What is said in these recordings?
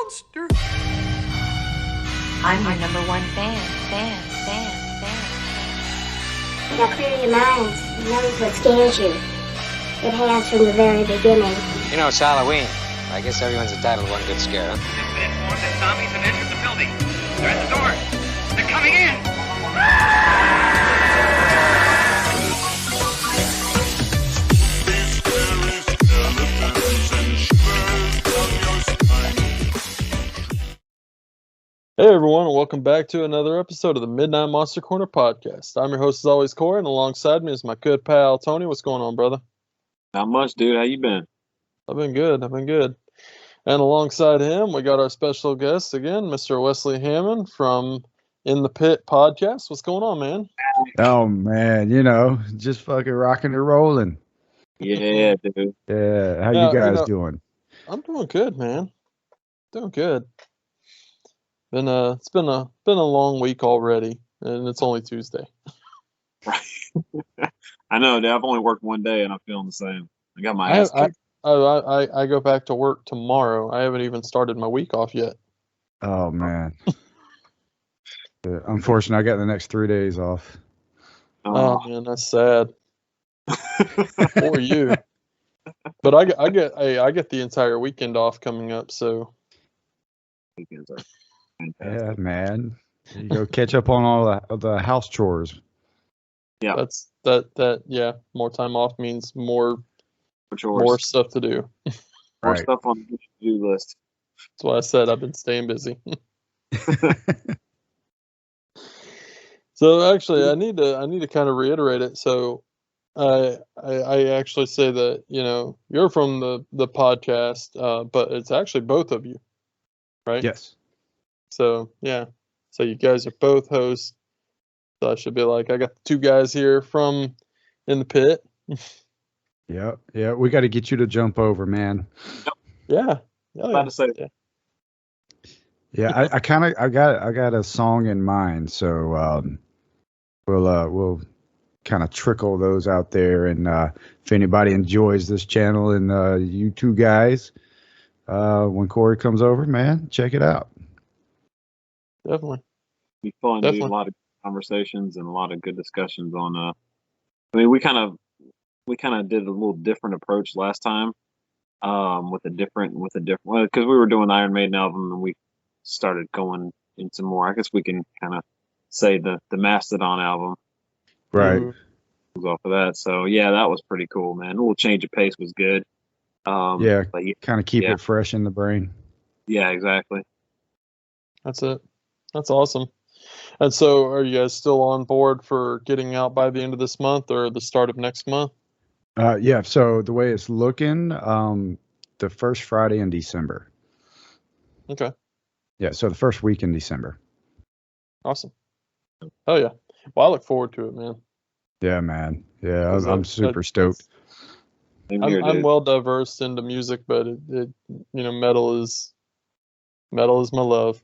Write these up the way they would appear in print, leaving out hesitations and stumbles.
monster. I'm your number one fan. Now clear your minds. Notice what scares you. It has from the very beginning. You know, it's Halloween. I guess everyone's entitled to one good scare, huh? Just been informed that zombies have entered the building. They're at the door. They're coming in. Hey everyone, and welcome back to another episode of the Midnight Monster Corner podcast. I'm your host as always, Corey, and alongside me is my good pal Tony. What's going on, brother? Not much, dude. How you been? I've been good. And alongside him, we got our special guest again, Mr. Wesley Hammond from In the Pit podcast. What's going on, man? Oh man, you know, just fucking rocking and rolling. Yeah, dude. Yeah, how you guys doing? I'm doing good, man. Doing good. It's been a long week already, and it's only Tuesday. Right. I know, dude. I've only worked one day, and I'm feeling the same. I got my ass kicked. I go back to work tomorrow. I haven't even started my week off yet. Oh man. Unfortunately, I got the next 3 days off. Oh man, that's sad. For you. But I get the entire weekend off coming up, so Weekends are Yeah, man. You go catch up on all the house chores. Yeah. That's yeah, more time off means more stuff to do. More Right. stuff on the to-do list. That's why I said I've been staying busy. So actually, I need to kind of reiterate it. So I actually say that, you know, you're from the podcast, but it's actually both of you, right? Yes. So yeah, so you guys are both hosts. So I should be like, I got the two guys here from In the Pit. Yeah. We got to get you to jump over, man. Yeah. About to say. Yeah. Yeah, I got a song in mind, so we'll kind of trickle those out there, and if anybody enjoys this channel and you two guys, when Corey comes over, man, check it out. Definitely. Be fun, dude. A lot of conversations and a lot of good discussions on. I mean, we kind of did a little different approach last time, with a different because we were doing Iron Maiden album and we started going into more. I guess we can kind of say the Mastodon album, Right. was off of that. So yeah, that was pretty cool, man. A little change of pace was good. Yeah, but kind of keep it fresh in the brain. Yeah, exactly. That's it. That's awesome. And so, are you guys still on board for getting out by the end of this month or the start of next month? Yeah. So the way it's looking, the first Friday in December. Okay. Yeah. So the first week in December. Awesome. Oh yeah. Well, I look forward to it, man. Yeah, man. Yeah, I'm super stoked. I'm well diverse into music, but it you know, metal is my love.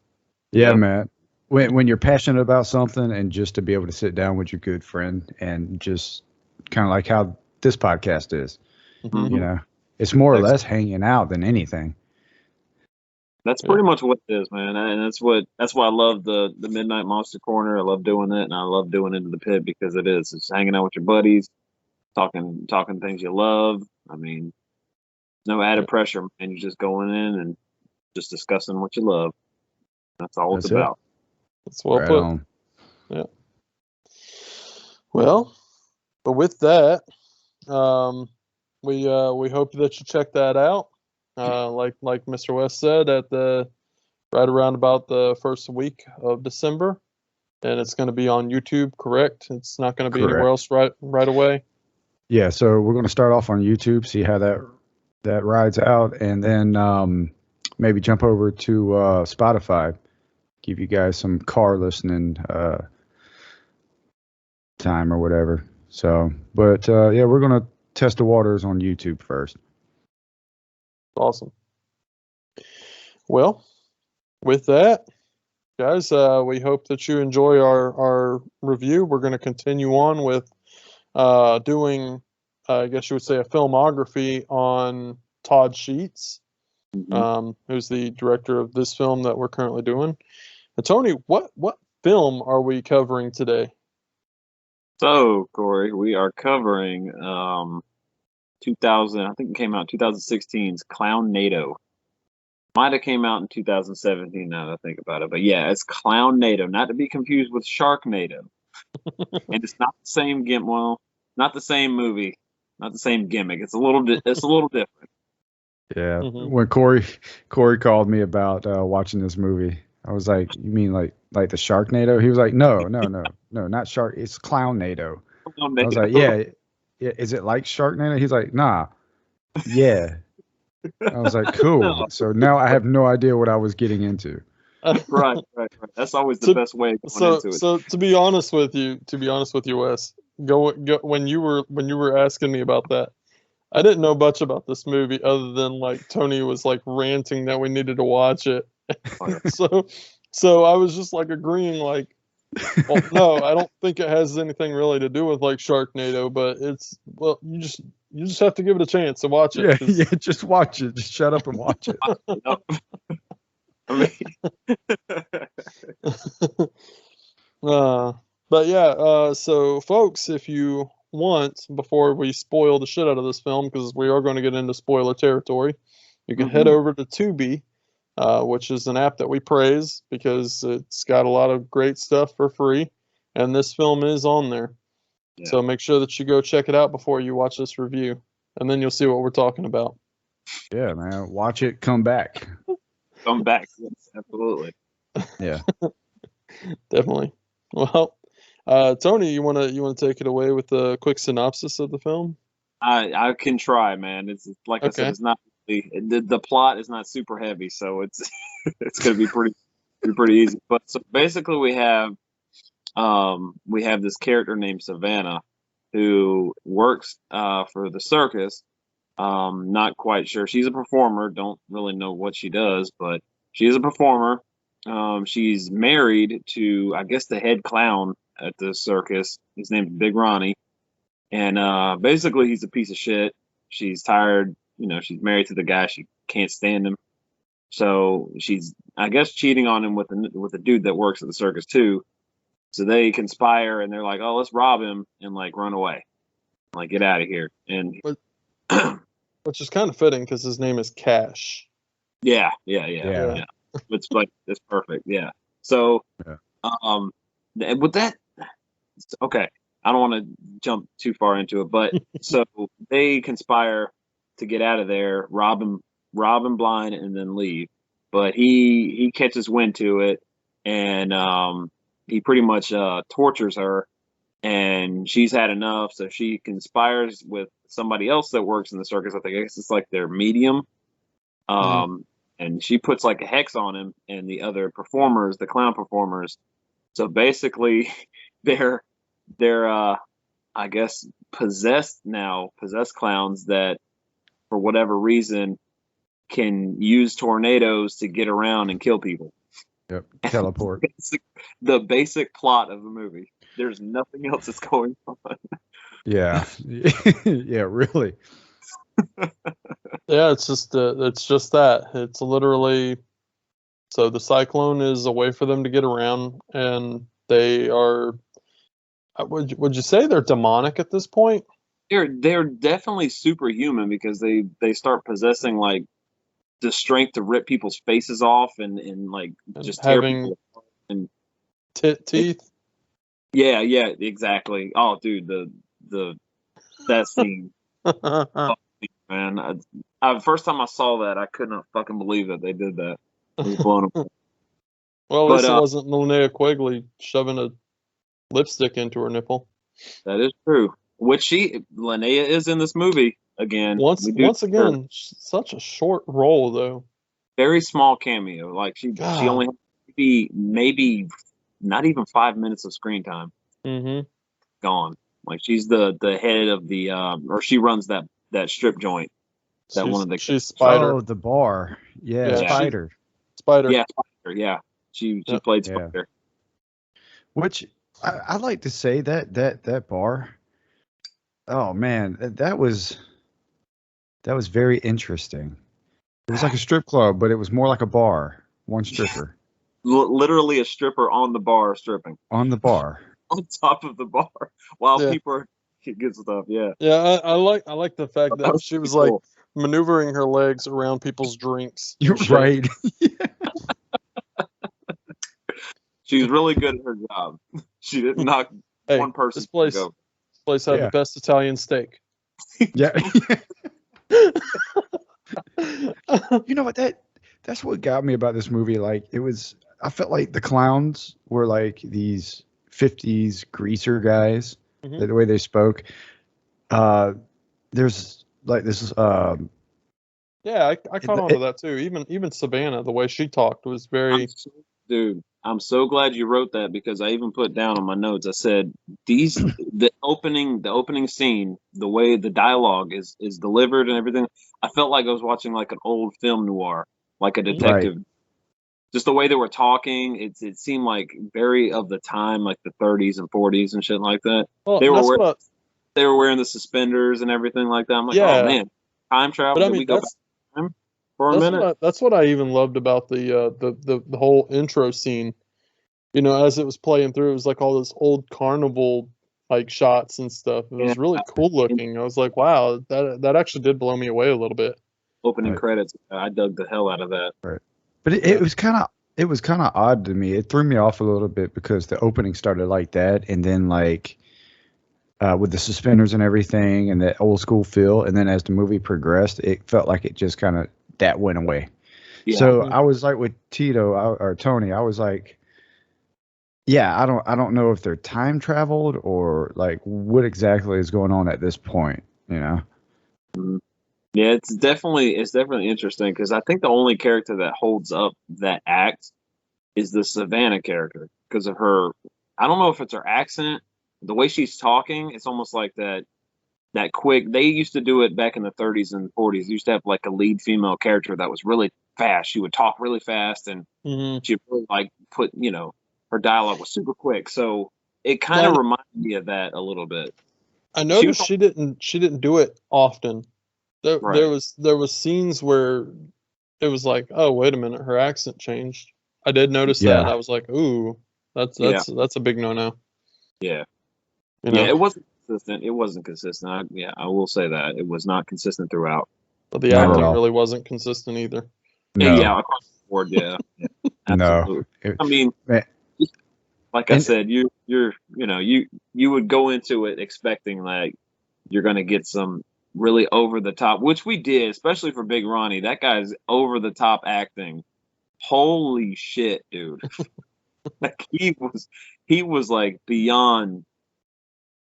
Yeah, man. When you're passionate about something, and just to be able to sit down with your good friend and just kind of like how this podcast is, you know, it's more or less hanging out than anything. That's pretty much what it is, man. And that's why I love the Midnight Monster Corner. I love doing it, and I love doing Into the Pit because it's hanging out with your buddies, talking things you love. I mean, no added pressure, man. You're just going in and just discussing what you love. That's all it's about. That's well Right put. on. Yeah. Well, but with that, we hope that you check that out. Like Mr. West said, right around about the first week of December, and it's going to be on YouTube. Correct? It's not going to be anywhere else right away. Yeah. So we're going to start off on YouTube, see how that rides out, and then maybe jump over to Spotify. Give you guys some car listening time or whatever. So, but yeah, we're gonna test the waters on YouTube first. Awesome. Well, with that, guys, we hope that you enjoy our review. We're going to continue on with doing, I guess you would say, a filmography on Todd Sheets. who's the director of this film that we're currently doing. And Tony, what film are we covering today? So, Corey, we are covering 2000. I think it came out 2016's Clownado. Might have came out in 2017. Now that I think about it, but yeah, it's Clownado, not to be confused with Sharknado. And it's not the same gimmick. Well, not the same movie, not the same gimmick. It's a little different. Yeah. When Corey called me about watching this movie, I was like, "You mean like the Sharknado?" He was like, "No, not Shark. It's Clownado." I was like, "Yeah. Is it like Sharknado?" He's like, "Nah, yeah." I was like, "Cool." No. So now I have no idea what I was getting into. Right. That's always the best way of going into it. So to be honest with you, Wes, go when you were asking me about that, I didn't know much about this movie other than like Tony was like ranting that we needed to watch it. So I was just like agreeing like, well, no, I don't think it has anything really to do with like Sharknado, but you just have to give it a chance to watch it. Yeah, just watch it. Just shut up and watch it. I mean, but yeah, so folks, if you want, before we spoil the shit out of this film, because we are going to get into spoiler territory, you can head over to Tubi, which is an app that we praise because it's got a lot of great stuff for free, and this film is on there. Yeah. So make sure that you go check it out before you watch this review, and then you'll see what we're talking about. Yeah, man. Watch it, come back. Come back. Yes, absolutely. Yeah. Definitely. Well, Tony, you wanna take it away with a quick synopsis of the film? I can try, man. It's like I said, it's not the plot is not super heavy, so it's it's gonna be pretty easy. But so basically, we have this character named Savannah who works for the circus. Not quite sure. She's a performer. Don't really know what she does, but she is a performer. She's married to, I guess, the head clown at the circus. His name's Big Ronnie. And basically, he's a piece of shit. She's tired. She's married to the guy. She can't stand him. So she's, I guess, cheating on him with the dude that works at the circus, too. So they conspire, and they're like, oh, let's rob him and, like, run away. Like, get out of here. And which is kind of fitting because his name is Cash. Yeah. It's like, it's perfect. Yeah. So, with that, okay, I don't want to jump too far into it, but so they conspire to get out of there, rob him blind, and then leave. But he catches wind to it, and he pretty much tortures her, and she's had enough, so she conspires with somebody else that works in the circus. I guess it's like their medium. And she puts like a hex on him and the other performers, the clown performers. So basically they're I guess possessed clowns that for whatever reason can use tornadoes to get around and kill people. Yep. Teleport. The basic plot of the movie. There's nothing else that's going on. Yeah. Yeah, really. Yeah, it's just that. It's literally, so the cyclone is a way for them to get around, and they are, would you say they're demonic at this point? They're definitely superhuman because they start possessing like the strength to rip people's faces off and like just tear people apart and teeth. Yeah, exactly. Oh, dude, that scene. Oh, man, first time I saw that, I could not fucking believe that they did that. It was blown away. Well, at least it wasn't Linnea Quigley shoving a lipstick into her nipple. That is true. Which Linnea is in this movie again. Once again, such a short role though. Very small cameo. Like she only had maybe not even 5 minutes of screen time. Gone. Like she's the head of the or she runs that strip joint. She's Spider. Oh, the bar. Yeah. Spider. Spider. Yeah, Spider. Yeah. She played Spider. Which I like to say that bar. Oh man, that was very interesting. It was like a strip club, but it was more like a bar. One stripper Literally a stripper on the bar stripping on the bar. on top of the bar while Yeah. people are good stuff. Yeah, Yeah, I like the fact That that was she was pretty like cool. maneuvering her legs around people's drinks. and You're shit. right. She's really good at her job. She didn't knock Hey, one person. this place had Yeah. the best Italian steak. Yeah. You know what, that's what got me about this movie. Like, I felt like the clowns were like these 50s greaser guys, Mhm. the way they spoke. There's like this Yeah, I caught on to it- that too. Even Savannah, the way she talked was very. Dude, I'm so glad you wrote that because I even put down on my notes. I said the opening scene, the way the dialogue is delivered and everything. I felt like I was watching like an old film noir, like a Mhm. detective. Just the way they were talking, it seemed like very of the time, like the 30s and 40s and shit like that. Well, They were that's wearing, what they were wearing the suspenders and everything like that. I'm like, Yeah. oh man, time travel. but I Did mean we go back in time for a that's minute? that's what I even loved about the whole intro scene. You know, as it was playing through, it was like all this old carnival like shots and stuff. It was Yeah. really cool looking. I was like, wow, that actually did blow me away a little bit. Opening Right. credits. I dug the hell out of that. but it was kind of odd to me. It threw me off a little bit because the opening started like that, and then like with the suspenders and everything and that old school feel, and then as the movie progressed, it felt like it just kind of that went away. Yeah. So Mhm. I was like with or Tony, I was like, yeah, I don't know if they're time traveled or like what exactly is going on at this point, you know? Yeah, it's definitely interesting because I think the only character that holds up that act is the Savannah character because of her. I don't know if it's her accent, the way she's talking. It's almost like that quick. They used to do it back in the 30s and 40s. They used to have like a lead female character that was really fast. She would talk really fast and Mhm. she really like put her dialogue was super quick. So it kind of Well, reminded me of that a little bit. I She noticed was she didn't do it often. There right. there was scenes where it was like, oh wait a minute, her accent changed. I did notice that. Yeah. I was like, ooh, that's Yeah. that's a big no no. Yeah. You know, Yeah, it wasn't consistent. It wasn't consistent. I will say that it was not consistent throughout. but the Not at acting all. really wasn't consistent either. No. Yeah, across the board. Yeah, absolutely. No. It- I mean, man, like I and- said, you would go into it expecting like you're gonna get some really over the top, which we did, especially for Big Ronnie. That guy's over the top acting. Holy shit, dude! Like he was like beyond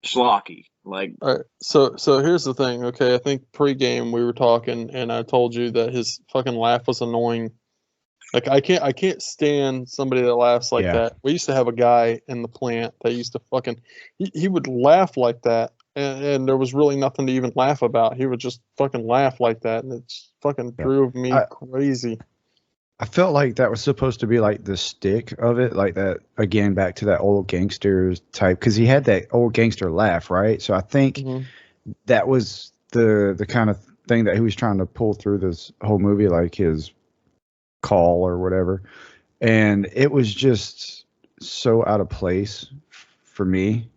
schlocky. Like All right, so here's the thing. Okay, I think pregame we were talking, and I told you that his fucking laugh was annoying. Like I can't stand somebody that laughs like Yeah. that. We used to have a guy in the plant that used to fucking he would laugh like that, and there was really nothing to even laugh about. He would just fucking laugh like that, and it's fucking Yeah. drove me I- crazy. I felt like that was supposed to be like the stick of it, like that again, back to that old gangster type, because he had that old gangster laugh, right? So I think Mhm. that was the kind of thing that he was trying to pull through this whole movie, like his call or whatever. And it was just so out of place for me.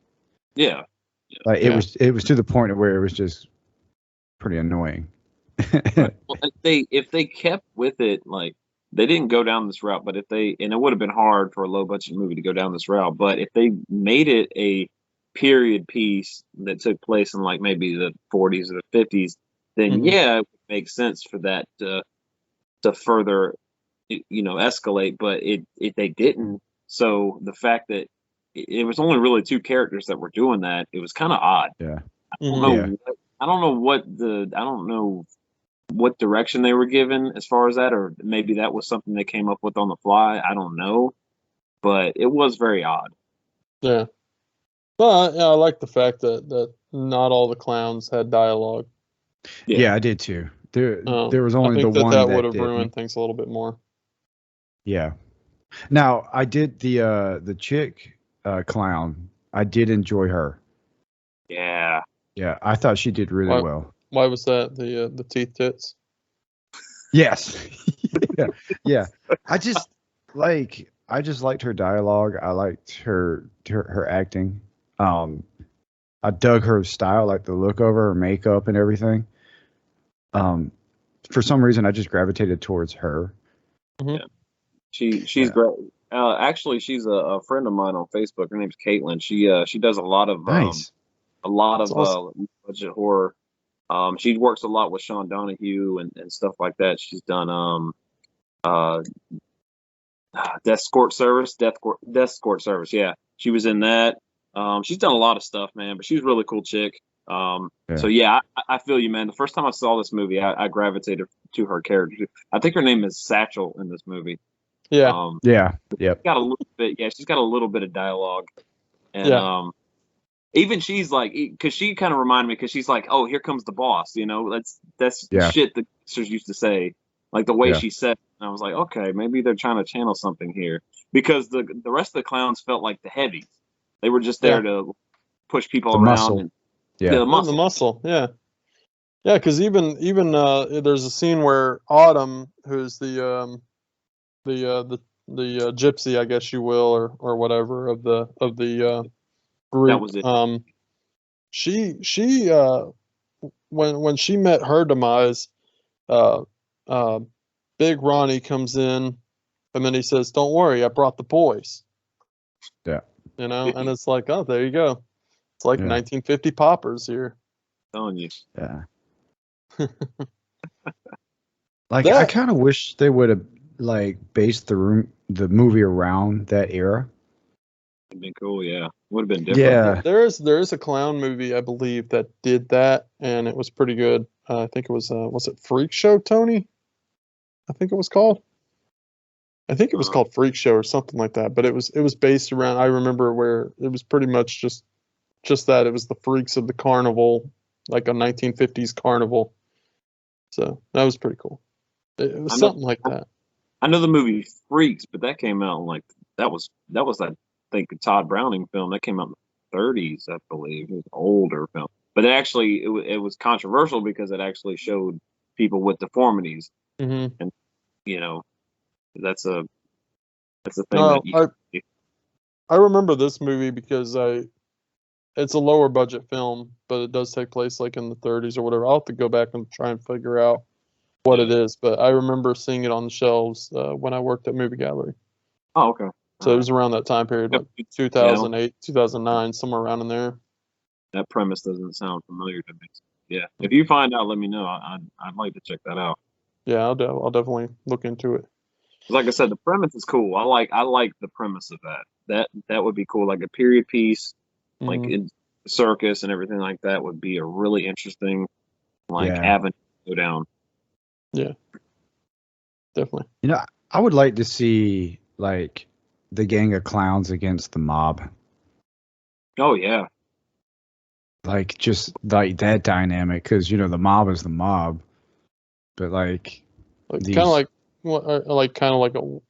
yeah, Like Yeah. it was to the point where it was just pretty annoying. well, if they kept with it, like they didn't go down this route, but and it would have been hard for a low budget movie to go down this route, but if they made it a period piece that took place in like maybe the 40s or the 50s, then Mhm. yeah, it would make sense for that to further escalate. But they didn't. So the fact that it was only really two characters that were doing that, it was kind of odd. Yeah. Mhm. I don't know what direction they were given as far as that, or maybe that was something they came up with on the fly. I don't know, but it was very odd. Yeah. But yeah, I like the fact that not all the clowns had dialogue. Yeah, I did too. There was I only the think that one that that would have didn't. ruined things a little bit more. Yeah. Now I did the chick clown. I did enjoy her. Yeah, Yeah, I thought she did really Why- well. Why was that? The teeth tits? Yes. Yeah. Yeah. I just liked her dialogue. I liked her acting. I dug her style, like the look of her makeup and everything. For some reason I just gravitated towards her. Mhm. She's great. Actually, she's a friend of mine on Facebook. Her name's Caitlin. She does a lot of Nice. That's awesome. budget horror. She works a lot with Sean Donahue and stuff like that. She's done Death Escort Service. Yeah, she was in that. She's done a lot of stuff, man. But she's a really cool chick. So yeah, I feel you, man. The first time I saw this movie, I gravitated to her character. I think her name is Satchel in this movie. Yeah. Yeah. Yep. Got a little bit. Yeah, she's got a little bit of dialogue, and Yeah. even she's like, because she kind of reminded me, because she's like, oh, here comes the boss. That's Yeah. shit the sisters used to say. Like the way Yeah. she said it. And I was like, okay, maybe they're trying to channel something here, because the rest of the clowns felt like the heavies. They were just there to push people The around. muscle. And, Yeah. the The muscle. muscle. Yeah. Yeah, because even there's a scene where Autumn, who's the gypsy, I guess you will, or whatever of the group. That was it. She when she met her demise, uh, Big Ronnie comes in, and then he says, "Don't worry, I brought the boys." Yeah. And it's like, oh, there you go. It's like 1950 poppers here. Telling you. Yeah. Like I kind of wish they would have like based the movie around that era. It'd been cool, yeah. Would have been different. Yeah. There is a clown movie, I believe, that did that, and it was pretty good. I think it was it Freak Show, Tony? I think it was called. I think it was called Freak Show or something like that. But it was based around. I remember where it was pretty much just that. It was the freaks of the carnival, like a 1950s carnival. So that was pretty cool. It was something like that. I know the movie Freaks, but that came out like that was I think a Todd Browning film that came out in the 30s, I believe. It was an older film, but it was controversial because it actually showed people with deformities, Mm-hmm. and that's a thing I remember this movie because it's a lower budget film, but it does take place like in the 30s or whatever. I'll have to go back and try and figure out what it is, but I remember seeing it on the shelves when I worked at Movie Gallery. Oh, okay. So it was around that time period, like 2008, 2009, somewhere around in there. That premise doesn't sound familiar to me. Yeah, if you find out, let me know. I'd like to check that out. Yeah, I'll definitely look into it. Like I said, the premise is cool. I like the premise of that. That would be cool. Like a period piece, like in circus and everything like that would be a really interesting avenue to go down. Yeah, definitely. I would like to see like the gang of clowns against the mob. Oh yeah. Like just like that dynamic, because the mob is the mob, but like kind of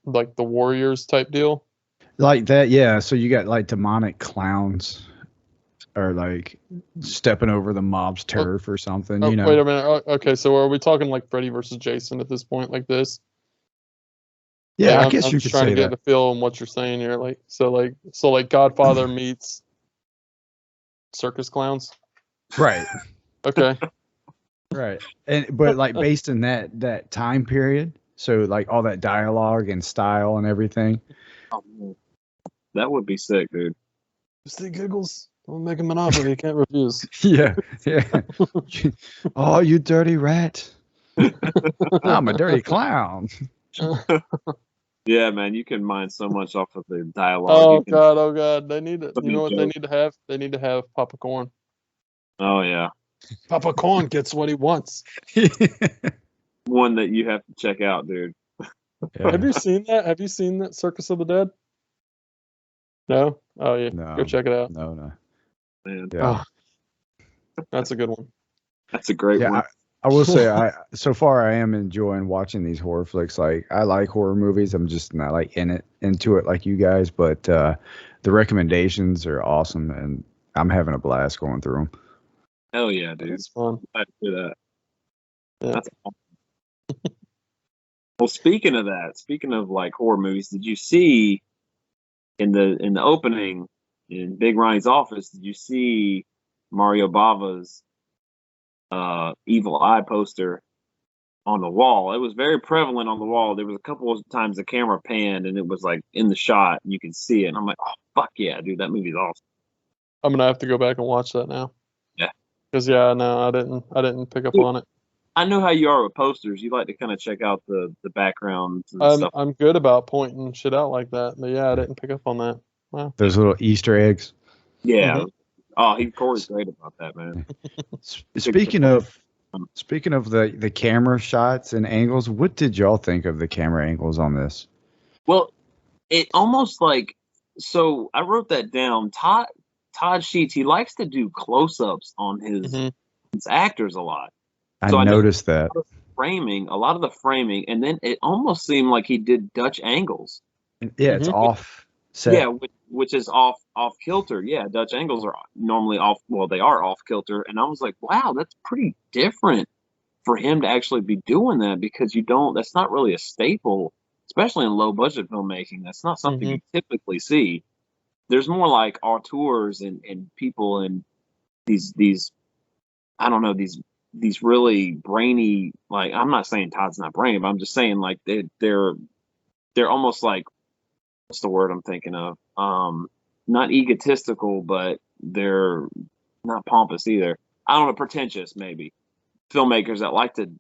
like the Warriors type deal. Like that, yeah. So you got like demonic clowns, or like stepping over the mob's turf or something. Wait a minute. Okay, so are we talking like Freddy versus Jason at this point, like this? Yeah, I guess you could just trying say to get that. the feel on what you're saying here. Like Godfather meets circus clowns. Right. Okay. Right. But like based in that time period, so like all that dialogue and style and everything. Oh, that would be sick, dude. Steve Giggles, don't make a monopoly. You can't refuse. Yeah. Oh, you dirty rat. I'm a dirty clown. Yeah, man, you can mine so much off of the dialogue. Oh God. They need it. You know what they need to have? They need to have Papa Corn. Oh yeah. Papa Corn gets what he wants. One that you have to check out, dude. Yeah. Have you seen that? Have you seen that Circus of the Dead? No? Oh yeah. No. Go check it out. No. Man. Yeah. Oh, that's a good one. That's a great one. I will say so far I am enjoying watching these horror flicks. Like I like horror movies. I'm just not like into it like you guys, but the recommendations are awesome and I'm having a blast going through them. Hell yeah, dude. It's fun. Glad to hear that. Yeah. That's awesome. Well, speaking of that, speaking of like horror movies, did you see in the opening in Big Ronnie's office? Did you see Mario Bava's Evil Eye poster on the wall? It was very prevalent on the wall. There was a couple of times the camera panned and it was like in the shot, and you can see it. And I'm like, oh fuck yeah, dude, that movie's awesome. I'm gonna have to go back and watch that now. Yeah. Because no, I didn't pick up on it. I know how you are with posters. You like to kind of check out the backgrounds and stuff. I'm good about pointing shit out like that, but yeah, I didn't pick up on that. Wow. Those little Easter eggs. Yeah. Mhm. Oh, Corey's great about that, man. Speaking of the camera shots and angles, what did y'all think of the camera angles on this? Well, it almost like, so I wrote that down. Todd Sheets, he likes to do close-ups on his actors a lot. So I noticed that. A lot of the framing, and then it almost seemed like he did Dutch angles. Yeah, it's off set. Yeah, which is off kilter. Yeah, Dutch angles are normally off. Well, they are off kilter, and I was like, wow, that's pretty different for him to actually be doing that, because that's not really a staple, especially in low budget filmmaking. That's not something you typically see. There's more like auteurs and people in these I don't know, these really brainy, like, I'm not saying Todd's not brainy, but I'm just saying like they're almost like, what's the word I'm thinking of? Not egotistical, but they're not pompous either. I don't know, pretentious maybe. Filmmakers that like to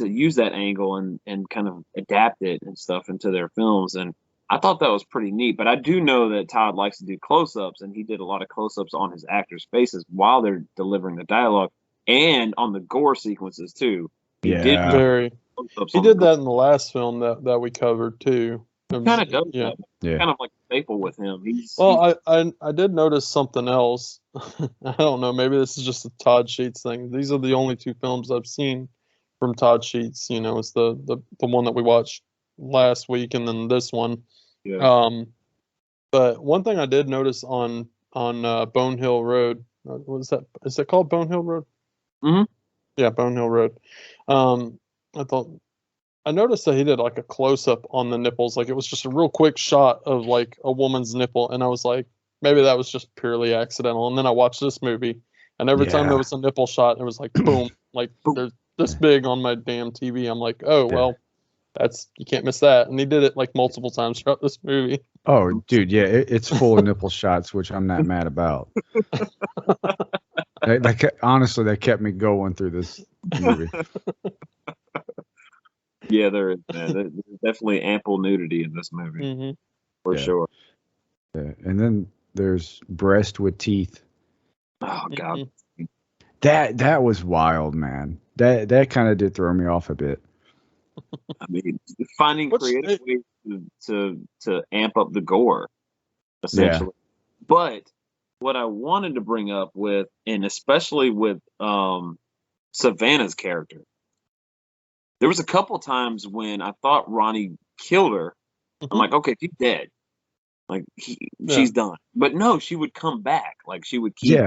use that angle and kind of adapt it and stuff into their films. And I thought that was pretty neat. But I do know that Todd likes to do close-ups, and he did a lot of close-ups on his actors' faces while they're delivering the dialogue, and on the gore sequences too. He did that in the last film that we covered too. Kind of does that. Kind of like a staple with him. I did notice something else. I don't know, maybe this is just a Todd Sheets thing. These are the only two films I've seen from Todd Sheets. You know, it's the one that we watched last week, and then this one. Yeah. But one thing I did notice on Bone Hill Road, what is that? Is it called Bone Hill Road? Mm-hmm. Yeah, Bone Hill Road. I noticed that he did like a close up on the nipples, like it was just a real quick shot of like a woman's nipple, and I was like, maybe that was just purely accidental. And then I watched this movie, and every time there was a nipple shot, it was like boom, like they're this big on my damn TV. I'm like, oh well, you can't miss that. And he did it like multiple times throughout this movie. Oh, dude, yeah, it's full of nipple shots, which I'm not mad about. Honestly, that kept me going through this movie. Yeah, there is, man. There's definitely ample nudity in this movie, for sure. Yeah, and then there's breast with teeth. Oh God, that was wild, man. That kind of did throw me off a bit. I mean, finding creative ways to amp up the gore, essentially. Yeah. But what I wanted to bring up with, and especially with Savannah's character, there was a couple times when I thought Ronnie killed her. I'm like, okay, she's dead. Like she's done. But no, she would come back. Like she would keep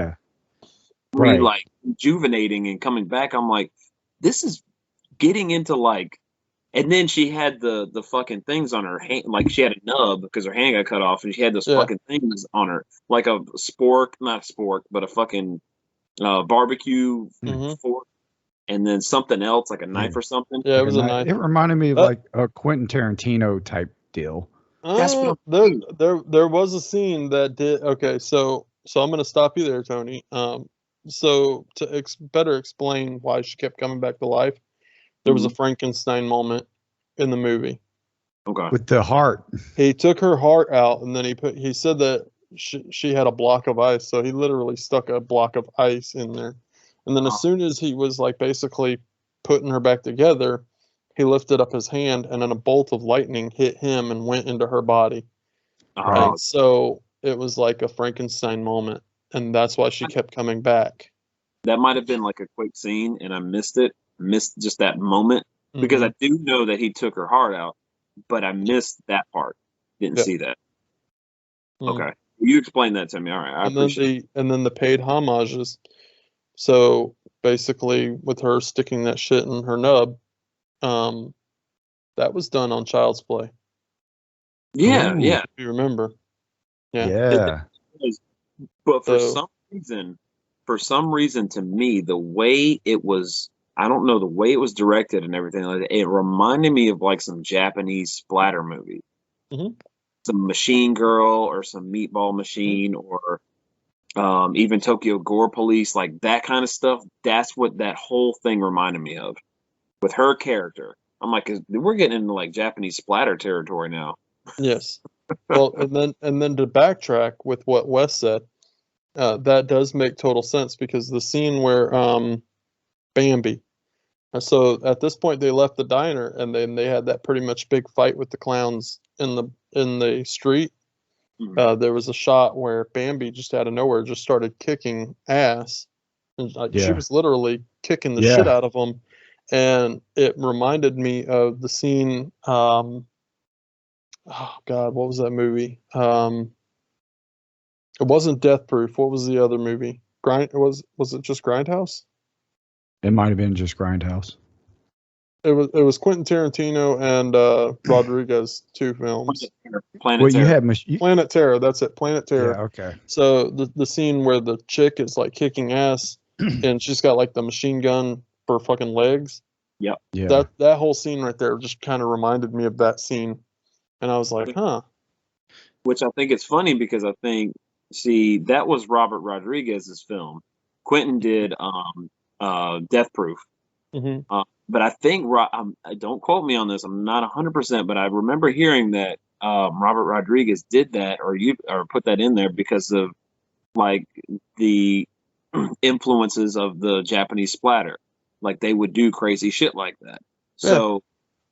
like rejuvenating and coming back. I'm like, this is getting into like. And then she had the fucking things on her hand, like she had a nub because her hand got cut off, and she had those fucking things on her, like a not spork, but a fucking barbecue fork, and then something else, like a knife or something. Yeah, it was a knife. It reminded me of like a Quentin Tarantino type deal. That's what there was a scene that did. Okay, so I'm gonna stop you there, Tony. So to better explain why she kept coming back to life. There was a Frankenstein moment in the movie. Okay. With the heart. He took her heart out, and then he said that she had a block of ice, so he literally stuck a block of ice in there. And then as soon as he was like basically putting her back together, he lifted up his hand, and then a bolt of lightning hit him and went into her body. And so it was like a Frankenstein moment, and that's why she kept coming back. That might have been like a quick scene, and I missed just that moment, because I do know that he took her heart out, but I missed that part. Didn't see that. Okay. You explained that to me. All right. I appreciate it. And then the paid homages. So basically with her sticking that shit in her nub, That was done on Child's Play. Yeah, Ooh. yeah. If you remember. Yeah. Yeah. But for So- some reason, to me, the way it was, I don't know, the way it was directed and everything, like it reminded me of like some Japanese splatter movie, Mhm. some Machine Girl or some Meatball Machine or even Tokyo Gore Police, like that kind of stuff. That's what that whole thing reminded me of with her character. I'm like, we're getting into like Japanese splatter territory now. Yes. Well, and then to backtrack with what Wes said, that does make total sense because the scene where Bambi. So at this point they left the diner and then they had that pretty much big fight with the clowns in the street. Mhm. There was a shot where Bambi just out of nowhere just started kicking ass, and she Yeah. was literally kicking the Yeah. shit out of them, and it reminded me of the scene. Oh God, what was that movie? It wasn't Death Proof. What was the other movie? Was it just Grindhouse? It might have been just Grindhouse. It was Quentin Tarantino and Rodriguez, two films. Planet Well, you Terror. had Planet Terror, that's it, Planet Terror. Yeah. Okay. So the scene where the chick is like kicking ass and she's got like the machine gun for fucking legs. Yeah. That whole scene right there just kind of reminded me of that scene. And I was like, huh. Which I think is funny because I think, see, that was Robert Rodriguez's film. Quentin did Death Proof. Hmm. But I think, don't quote me on this, I'm not 100%, but I remember hearing that Robert Rodriguez did that or put that in there because of like the influences of the Japanese splatter. Like they would do crazy shit like that. So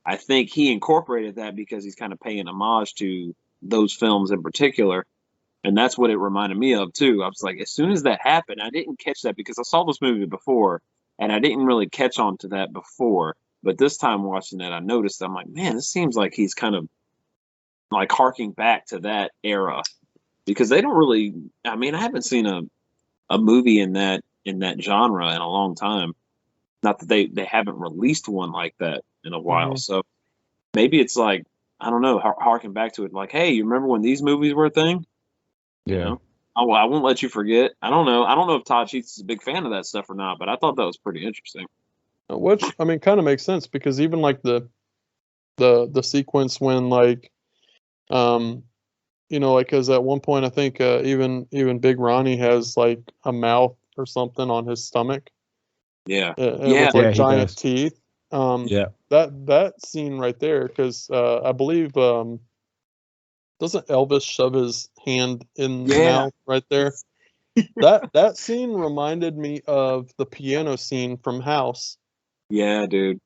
I think he incorporated that because he's kind of paying homage to those films in particular. And that's what it reminded me of too. I was like, as soon as that happened, I didn't catch that because I saw this movie before and I didn't really catch on to that before. But this time watching it, I noticed, I'm like, man, this seems like he's kind of like harking back to that era because they don't really, I mean, I haven't seen a movie in that genre in a long time. Not that they haven't released one like that in a while. Mhm. So maybe it's like, I don't know, harking back to it like, hey, you remember when these movies were a thing? You know? Oh, well, I won't let you forget. I don't know. I don't know if Todd Sheets is a big fan of that stuff or not, but I thought that was pretty interesting. Which I mean kind of makes sense because even like the sequence when like you know, like because at one point I think even Big Ronnie has like a mouth or something on his stomach. Yeah. With like he giant does. teeth. Yeah. That scene right there, because I believe doesn't Elvis shove his hand in the mouth right there? That scene reminded me of the piano scene from House. Yeah, dude.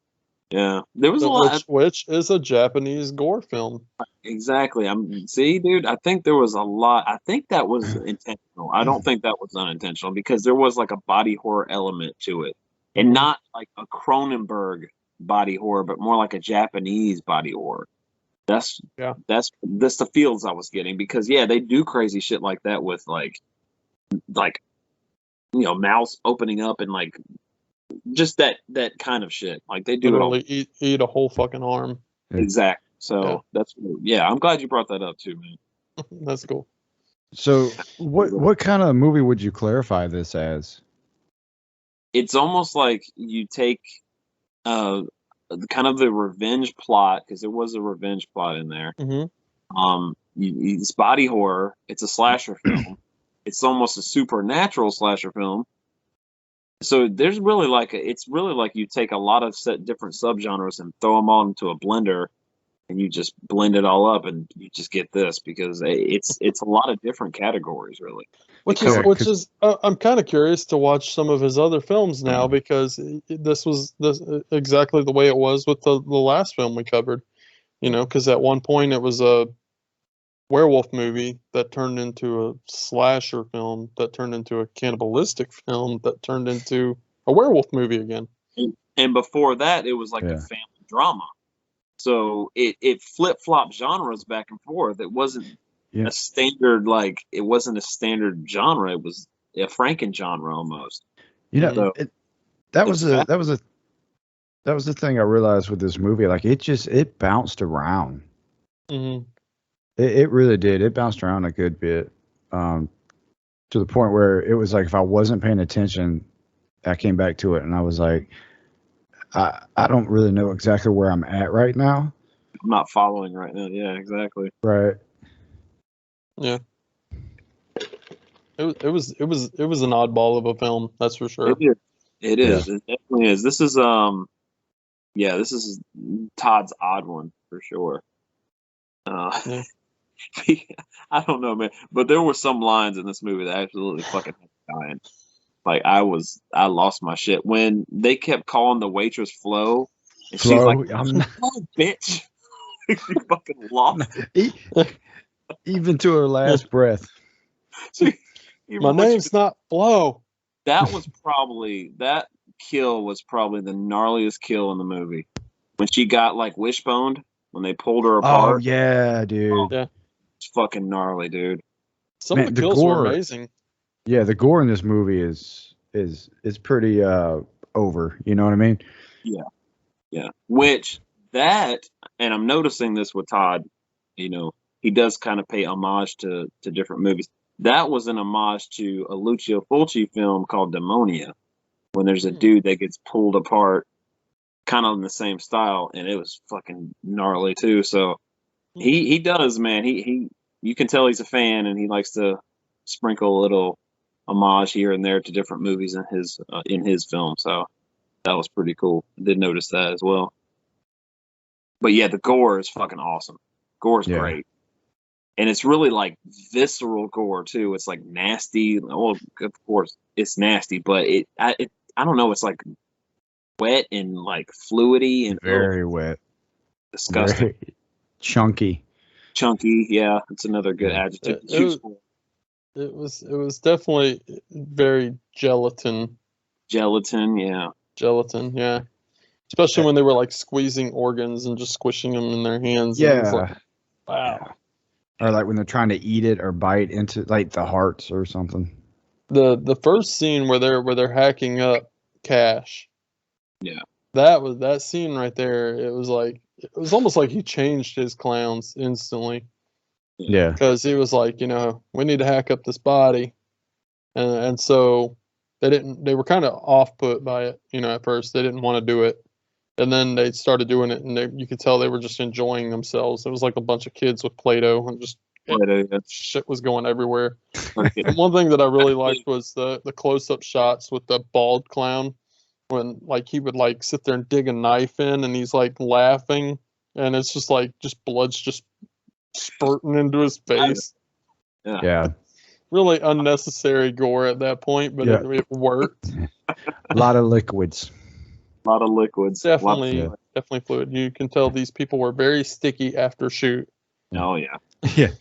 Yeah, there was a lot. Which is a Japanese gore film. Exactly. See, dude. I think there was a lot. I think that was intentional. I don't think that was unintentional because there was like a body horror element to it, and not like a Cronenberg body horror, but more like a Japanese body horror. That's the feels I was getting because they do crazy shit like that with like mouths opening up and like just that kind of shit. Like they do Literally it all. eat a whole fucking arm. Exactly. So that's I'm glad you brought that up too, man. That's cool. So what kind of movie would you clarify this as? It's almost like you take kind of the revenge plot because there was a revenge plot in there. Mm-hmm. It's body horror. It's a slasher film. It's almost a supernatural slasher film. So there's really it's really like you take a lot of different subgenres and throw them all into a blender, and you just blend it all up, and you just get this because it's a lot of different categories, really. Which is I'm kind of curious to watch some of his other films now because this was exactly the way it was with the last film we covered. You know, because at one point it was a werewolf movie that turned into a slasher film that turned into a cannibalistic film that turned into a werewolf movie again. And before that, it was like a family drama. So it flip-flopped genres back and forth. It wasn't a standard it wasn't a standard genre. It was a Franken genre almost. You know, So, that was a That was the thing I realized with this movie. Like it bounced around. Mm-hmm. It really did. It bounced around a good bit, to the point where it was like if I wasn't paying attention, I came back to it and I was like, I don't really know exactly where I'm at right now. I'm not following right now. Yeah, exactly. Right. Yeah. It was an oddball of a film, that's for sure. It is. It is. It definitely is. This is this is Todd's odd one for sure. Yeah. I don't know, man, but there were some lines in this movie that absolutely fucking had me dying. Like I lost my shit when they kept calling the waitress Flo, and she's Flo, like, I'm not, "Oh, bitch," she fucking lost. even to her last breath. My name's not Flo. That kill was probably the gnarliest kill in the movie. When she got like wishboned, when they pulled her apart. Oh yeah, dude. Yeah. It's fucking gnarly, dude. Some of the kills were amazing. Yeah, the gore in this movie is pretty over. You know what I mean? Yeah. Which and I'm noticing this with Todd, he does kind of pay homage to different movies. That was an homage to a Lucio Fulci film called Demonia, when there's a dude that gets pulled apart, kind of in the same style, and it was fucking gnarly too. So he does, man. You can tell he's a fan, and he likes to sprinkle a little homage here and there to different movies in his film. So that was pretty cool. I did notice that as well. But yeah, the gore is fucking awesome. Gore is great. And it's really like visceral gore too. It's like nasty. Well, of course it's nasty, but I don't know. It's like wet and like fluidy and very wet, disgusting, very chunky. Yeah, it's another good adjective. It was definitely very gelatin. Gelatin, yeah. Especially when they were like squeezing organs and just squishing them in their hands. Yeah. Like, wow. Yeah. Or like when they're trying to eat it or bite into like the hearts or something. The first scene where they're hacking up Cash. Yeah. That scene right there. It was almost like he changed his clowns instantly. Yeah. Because he was like, we need to hack up this body, and so they were kind of off put by it. At first they didn't want to do it, and then they started doing it, and you could tell they were just enjoying themselves. It was like a bunch of kids with Play-Doh, and just shit was going everywhere. And one thing that I really liked was the close-up shots with the bald clown, when like he would like sit there and dig a knife in, and he's like laughing, and it's just like blood's just spurting into his face. Yeah. Really unnecessary gore at that point, but it worked. A lot of liquids. Definitely fluid. You can tell these people were very sticky after shoot. Oh yeah. Yeah.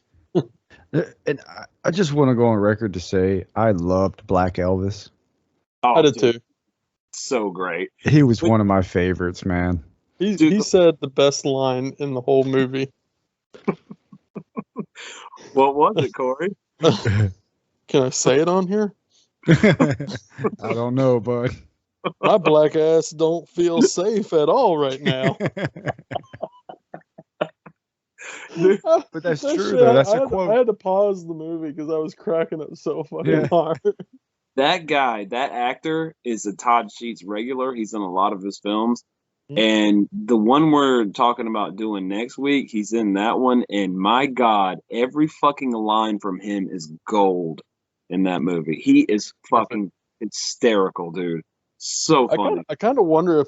And I just want to go on record to say I loved Black Elvis. Oh, I did too. So great. He was one of my favorites, man. He said the best line in the whole movie. What was it, Corey? Can I say it on here? I don't know, bud. My black ass don't feel safe at all right now. But that's true, though. That's a quote. I had to pause the movie because I was cracking up so fucking hard. That guy, that actor, is a Todd Sheets regular. He's in a lot of his films. And the one we're talking about doing next week, he's in that one. And my God, every fucking line from him is gold in that movie. He is fucking hysterical, dude. So funny. I kind of wonder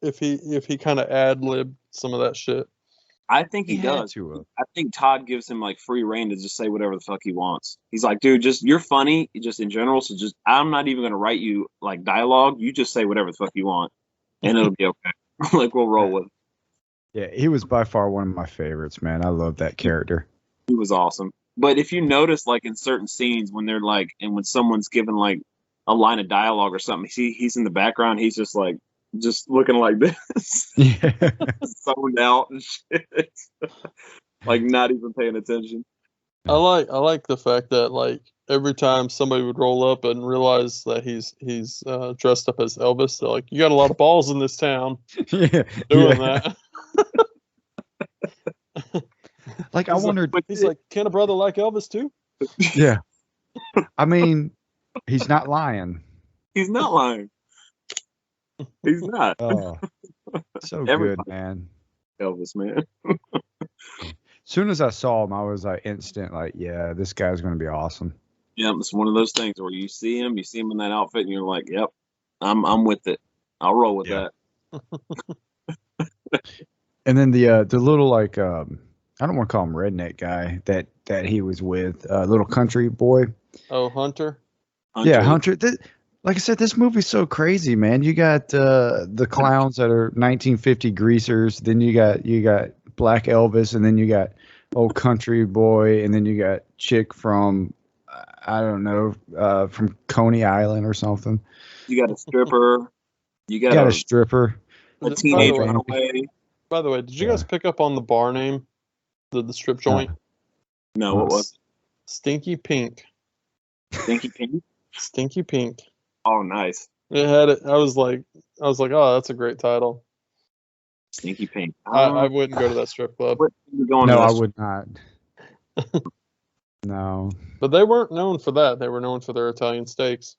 if he kind of ad-libbed some of that shit. I think he does. I think Todd gives him like free reign to just say whatever the fuck he wants. He's like, dude, you're funny just in general. So I'm not even going to write you like dialogue. You just say whatever the fuck you want and it'll be okay. Like we'll roll with it. Yeah, he was by far one of my favorites, man. I love that character. He was awesome. But if you notice, like in certain scenes when they're like, and when someone's given like a line of dialogue or something, he's in the background. He's just like, just looking like this, zoned out and shit, like not even paying attention. I like the fact that like every time somebody would roll up and realize that he's dressed up as Elvis, they're like, "You got a lot of balls in this town Yeah, doing yeah. that." Like I wondered. He's like, "Can a brother like Elvis too?" Yeah. I mean, he's not lying. He's not lying. He's not. Oh, so Everybody good, man. Elvis, man. Soon as I saw him, I was like instant, like, yeah, this guy's gonna be awesome. Yeah, it's one of those things where you see him in that outfit, and you're like, "Yep, I'm with it. I'll roll with Yeah. that." And then the little like I don't want to call him redneck guy that he was with, little country boy. Oh, Hunter. Yeah, Hunter. Like I said, this movie's so crazy, man. You got the clowns that are 1950 greasers, then you got Black Elvis, and then you got old country boy, and then you got chick from I don't know, from Coney Island or something. You got a stripper. You got, a stripper. a teenage runaway. By the way, did you guys pick up on the bar name, the strip joint? No, what was Stinky Pink. Stinky Pink? Stinky Pink. Oh, nice. It had it. I was like, oh, that's a great title. Stinky Pink. I wouldn't go to that strip club. No, I would not. No. But they weren't known for that. They were known for their Italian steaks.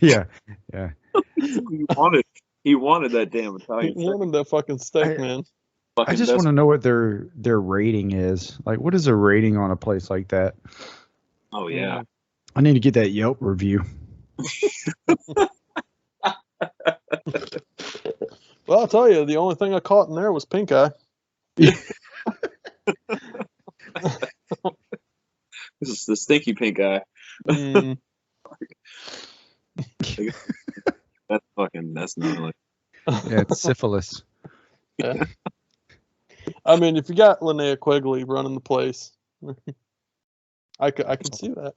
Yeah. He wanted that damn Italian He steak. wanted that fucking steak, man. I just want to know what their rating is. Like, what is a rating on a place like that? Oh yeah. I need to get that Yelp review. Well, I'll tell you, the only thing I caught in there was pink eye. This is the stinky pink eye. Mm. That's gnarly. Yeah, it's syphilis. Yeah. I mean, if you got Linnea Quigley running the place, I can see that.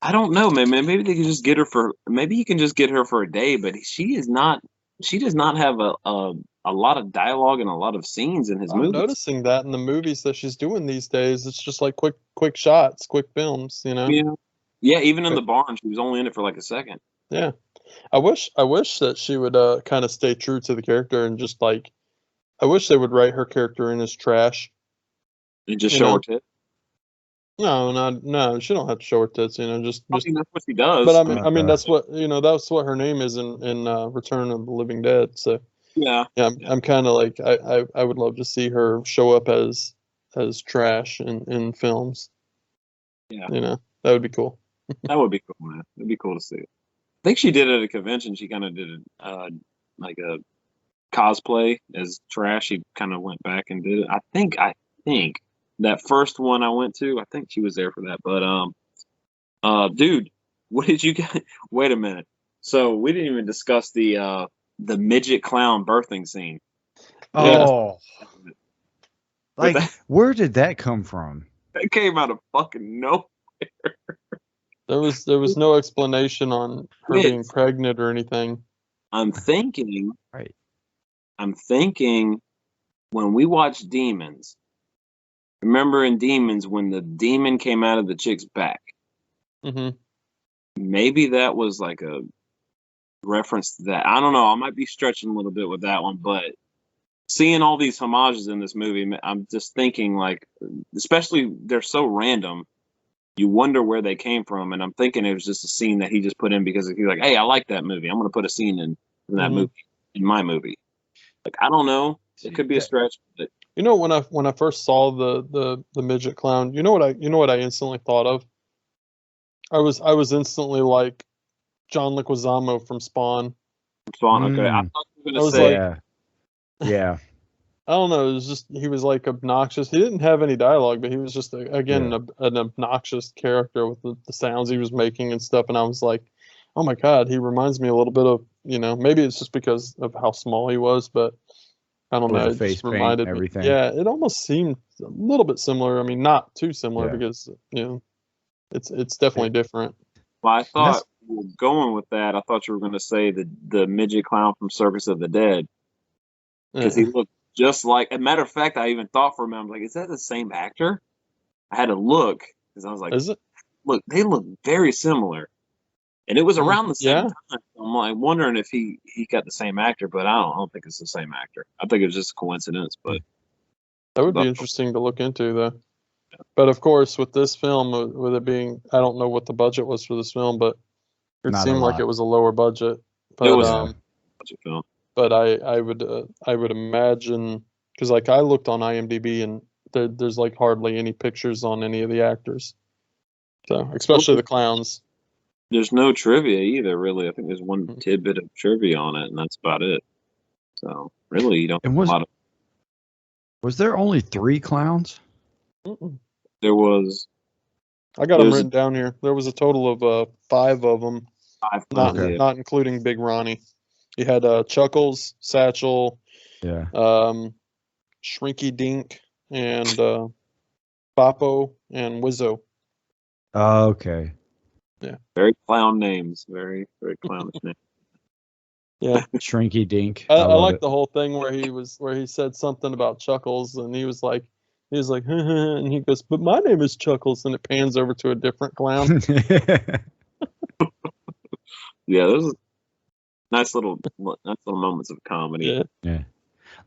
I don't know, man. Maybe they can just get her for. Maybe you can just get her for a day. But she is not. She does not have a lot of dialogue and a lot of scenes in his movies. I'm noticing that in the movies that she's doing these days, it's just like quick shots, quick films. You know. Yeah. Even in the barn, she was only in it for like a second. Yeah. I wish that she would kind of stay true to the character and just like. I wish they would write her character in as trash. And just show her tits. No, she don't have to show her tits, just I mean, that's what she does. But I mean that's what that's what her name is in Return of the Living Dead. So yeah. I'm kind of like I would love to see her show up as trash in films. Yeah. That would be cool. That would be cool, man. It'd be cool to see. I think she did it at a convention. She kind of did like a cosplay as trash. She kind of went back and did it. I think that first one I went to, I think she was there for that. But dude, what did you get? Wait a minute. So we didn't even discuss the midget clown birthing scene. Oh, like where did that come from? That came out of fucking nowhere. There was no explanation on her being pregnant or anything. I'm thinking. Right. I'm thinking when we watched Demons. Remember in Demons when the demon came out of the chick's back? Mm-hmm. Maybe that was like a reference to that. I don't know. I might be stretching a little bit with that one, but seeing all these homages in this movie, I'm just thinking like, especially they're so random, you wonder where they came from. And I'm thinking it was just a scene that he just put in because he's like, hey, I like that movie. I'm going to put a scene in that movie, in my movie. Like, I don't know. It could be a stretch, but when I first saw the midget clown, you know what I instantly thought of? I was instantly like John Leguizamo from Spawn. Okay. I thought you were going to say. Yeah. I don't know. It was just he was like obnoxious. He didn't have any dialogue, but he was just an obnoxious character with the sounds he was making and stuff. And I was like, oh my god, he reminds me a little bit of maybe it's just because of how small he was, but I don't know. It just reminded me. Everything. Yeah, it almost seemed a little bit similar. I mean, not too similar because it's definitely different. Well, I thought going with that, I thought you were going to say the midget clown from Circus of the Dead because he looked just like. As a matter of fact, I even thought for a minute, I'm like, is that the same actor? I had to look, because I was like, Is it? look, they look very similar, and it was around the same Yeah. time. I'm like wondering if he got the same actor, but I don't think it's the same actor. I think it was just a coincidence, but That would be interesting to look into, though. But of course, with this film, with it being, I don't know what the budget was for this film, but it Not a seemed like lot. it was a lower budget. But it was such a film. but I would imagine, because like I looked on IMDb and there's like hardly any pictures on any of the actors, so especially the clowns. There's no trivia either, really. I think there's one tidbit of trivia on it, and that's about it. So really, you don't And have a lot of. Was there only 3 clowns? Mm-mm. There was I got them There's- written down here. There was a total of 5 of them, 5 not clowns. not including Big Ronnie. You had Chuckles, Satchel, Yeah. Shrinky Dink, and Papo and Wizzo. Oh, okay. Very clown names. Very clownish names. Yeah, Shrinky Dink. I love like it. the whole thing where he said something about Chuckles, and he was like, and he goes, but my name is Chuckles, and it pans over to a different clown. Yeah, those are nice little moments of comedy. Yeah,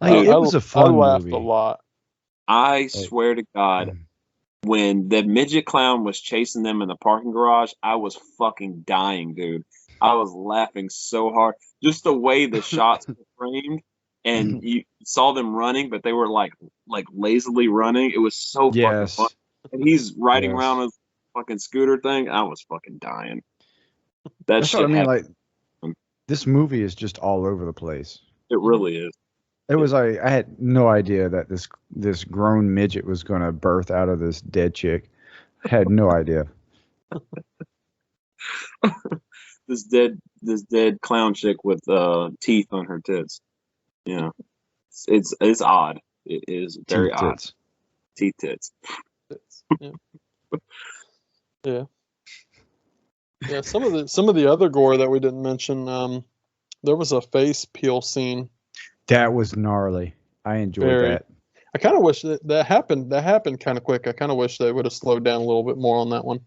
Like, it was a fun I laughed movie. a lot. I swear to God, when the midget clown was chasing them in the parking garage, I was fucking dying, dude. I was laughing so hard. Just the way the shots were framed, and you saw them running, but they were like lazily running. It was so fucking Yes. fun. And he's riding Yes. around on his fucking scooter thing. I was fucking dying. That That's shit what I mean. happened. Like, this movie is just all over the place. It really is. It was like I had no idea that this grown midget was going to birth out of this dead chick. I had no idea. This dead clown chick with teeth on her tits. Yeah, it's odd. It is very Teeth odd. tits. Teeth tits. Yeah. Yeah, some of the other gore that we didn't mention, there was a face peel scene. That was gnarly. I enjoyed Very. that. I kind of wish that happened kind of quick. I kind of wish they would have slowed down a little bit more on that one.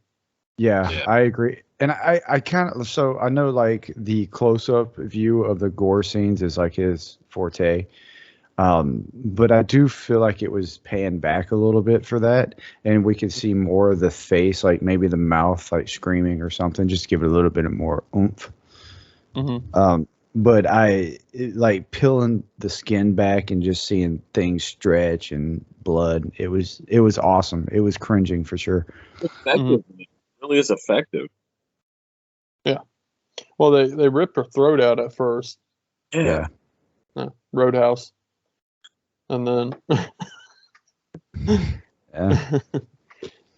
Yeah, I agree. And I kind of, so I know like the close-up view of the gore scenes is like his forte. But I do feel like it was panned back a little bit for that, and we could see more of the face, like maybe the mouth, like screaming or something, just give it a little bit of more oomph. Mm-hmm. But like peeling the skin back and just seeing things stretch and blood. It was awesome. It was cringing for sure. Effective. It really is effective. Yeah. Well, they ripped her throat out at first. Yeah. Roadhouse. And then Yeah.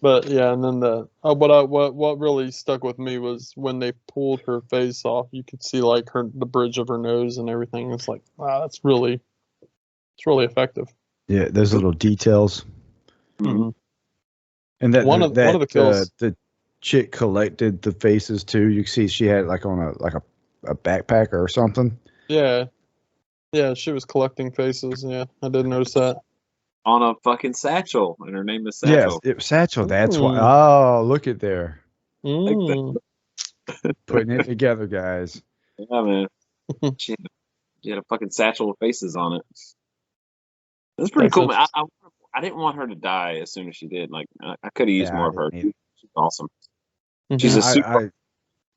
but yeah, and then what really stuck with me was when they pulled her face off, you could see like the bridge of her nose and everything. It's like, wow, it's really effective. Yeah, those little details. Mm-hmm. And that One of the kills, the chick collected the faces too. You can see she had like on a backpack or something. Yeah, she was collecting faces. Yeah, I did notice that. On a fucking satchel, and her name is Satchel. Yes, Satchel. That's why. Mm. Oh, look at there, Mm. putting it together, guys. Yeah, man. She had a fucking satchel with faces on it. That's pretty That's cool. Man. I didn't want her to die as soon as she did. Like I could have used Yeah, more I of her. didn't either. She's awesome. Mhm. She's a I- super.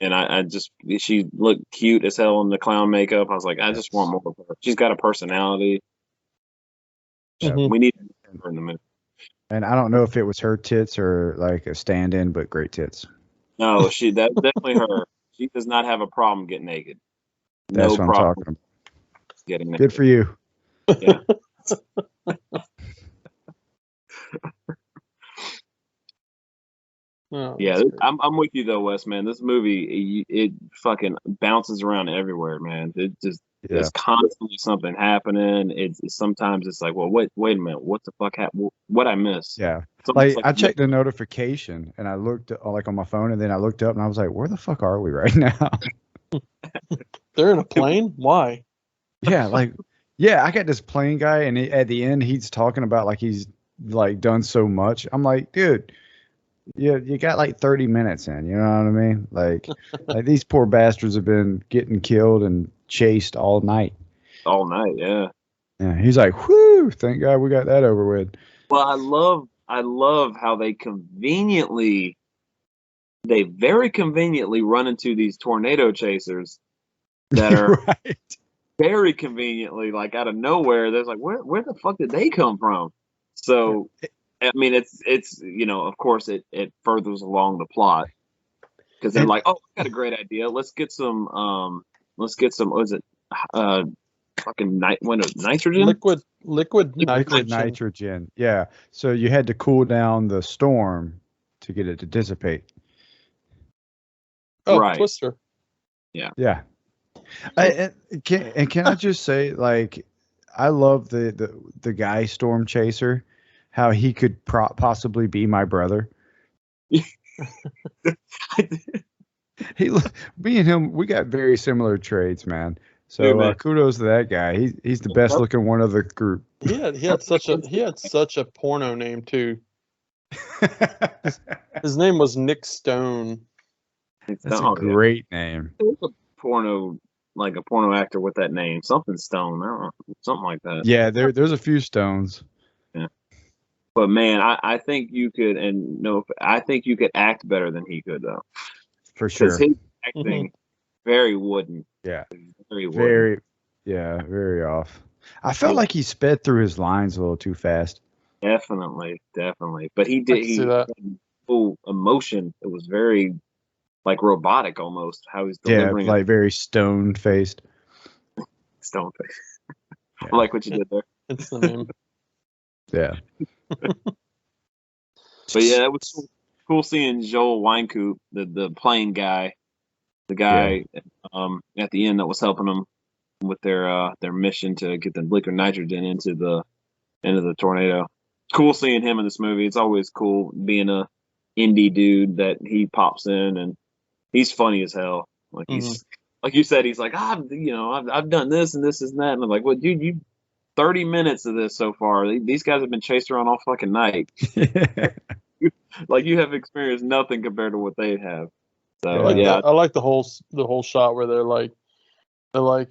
And I just, she looked cute as hell in the clown makeup. I was like, I just want more of her. She's got a personality. Mhm. We need her in the movie. And I don't know if it was her tits or like a stand-in, but great tits. No, that's definitely her. She does not have a problem getting naked. That's No what I'm problem talking about. getting naked. Good for you. Yeah. Oh, Yeah, that's great. I'm with you though, Wes. Man, this movie it fucking bounces around everywhere, man. It just Yeah. there's constantly something happening. It's sometimes it's like, well, wait a minute, what the fuck happened? What I missed? Yeah. Something's Like I checked the notification and I looked like on my phone and then I looked up and I was like, where the fuck are we right now? They're in a plane. Why? Yeah, like yeah, I got this plane guy and at the end he's talking about like he's like done so much. I'm like, dude, you got like 30 minutes in. You know what I mean? Like these poor bastards have been getting killed and chased all night. All night, yeah. Yeah, he's like, whoo! Thank God we got that over with. Well, I love how they very conveniently run into these tornado chasers that are Right. very conveniently, like out of nowhere. There's like, where the fuck did they come from? So, I mean, it's of course it furthers along the plot because they're like, oh, I got a great idea. Let's get some. What is it? Fucking nitrogen. Liquid nitrogen. Nitrogen. Yeah. So you had to cool down the storm to get it to dissipate. Oh, Right. Twister. Yeah. Can I just say, like, I love the guy Storm Chaser, how he could possibly be my brother. Me and him, we got very similar traits, man. So Yeah, kudos to that guy. He's the best looking one of the group. He had such a porno name too. His name was Nick Stone. That's a great name. There's a porno actor with that name, something Stone, I don't know, something like that. Yeah, there's a few Stones. Yeah, but man, I think you could, I think you could act better than he could though. For sure. His acting very wooden. Yeah, very wooden. Very off. I felt like he sped through his lines a little too fast. Definitely. But he had full emotion. It was very like robotic almost how he's delivering. Yeah, like very stone faced. Stone face. Yeah. I like what you did there. It's the name. Yeah. But yeah, it was cool seeing Joel Wynkoop, the plane guy, the guy at the end that was helping them with their mission to get the liquid nitrogen into the tornado. Cool seeing him in this movie. It's always cool being a indie dude that he pops in and he's funny as hell. Like he's like you said, he's like, I've done this and this and that, and I'm like, well, dude, you 30 minutes of this so far. These guys have been chased around all fucking night. Like you have experienced nothing compared to what they have. So I like the whole shot where they're like,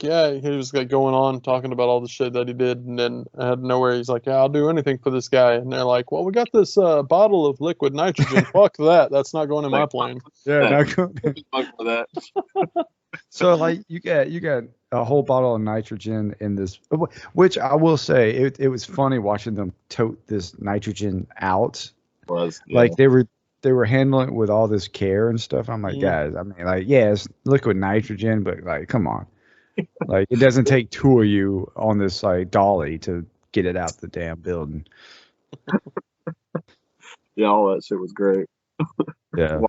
yeah, he was like going on talking about all the shit that he did, and then out of nowhere he's like, yeah, I'll do anything for this guy, and they're like, well, we got this bottle of liquid nitrogen. Fuck that, that's not going in my plane. Yeah, not going. Fuck for that. So like you got a whole bottle of nitrogen in this, which I will say it was funny watching them tote this nitrogen out. Like they were handling it with all this care and stuff. I'm like, guys, I mean, like, yeah, it's liquid nitrogen, but like, come on. Like, it doesn't take two of you on this like dolly to get it out the damn building. Yeah, all that shit was great. Yeah,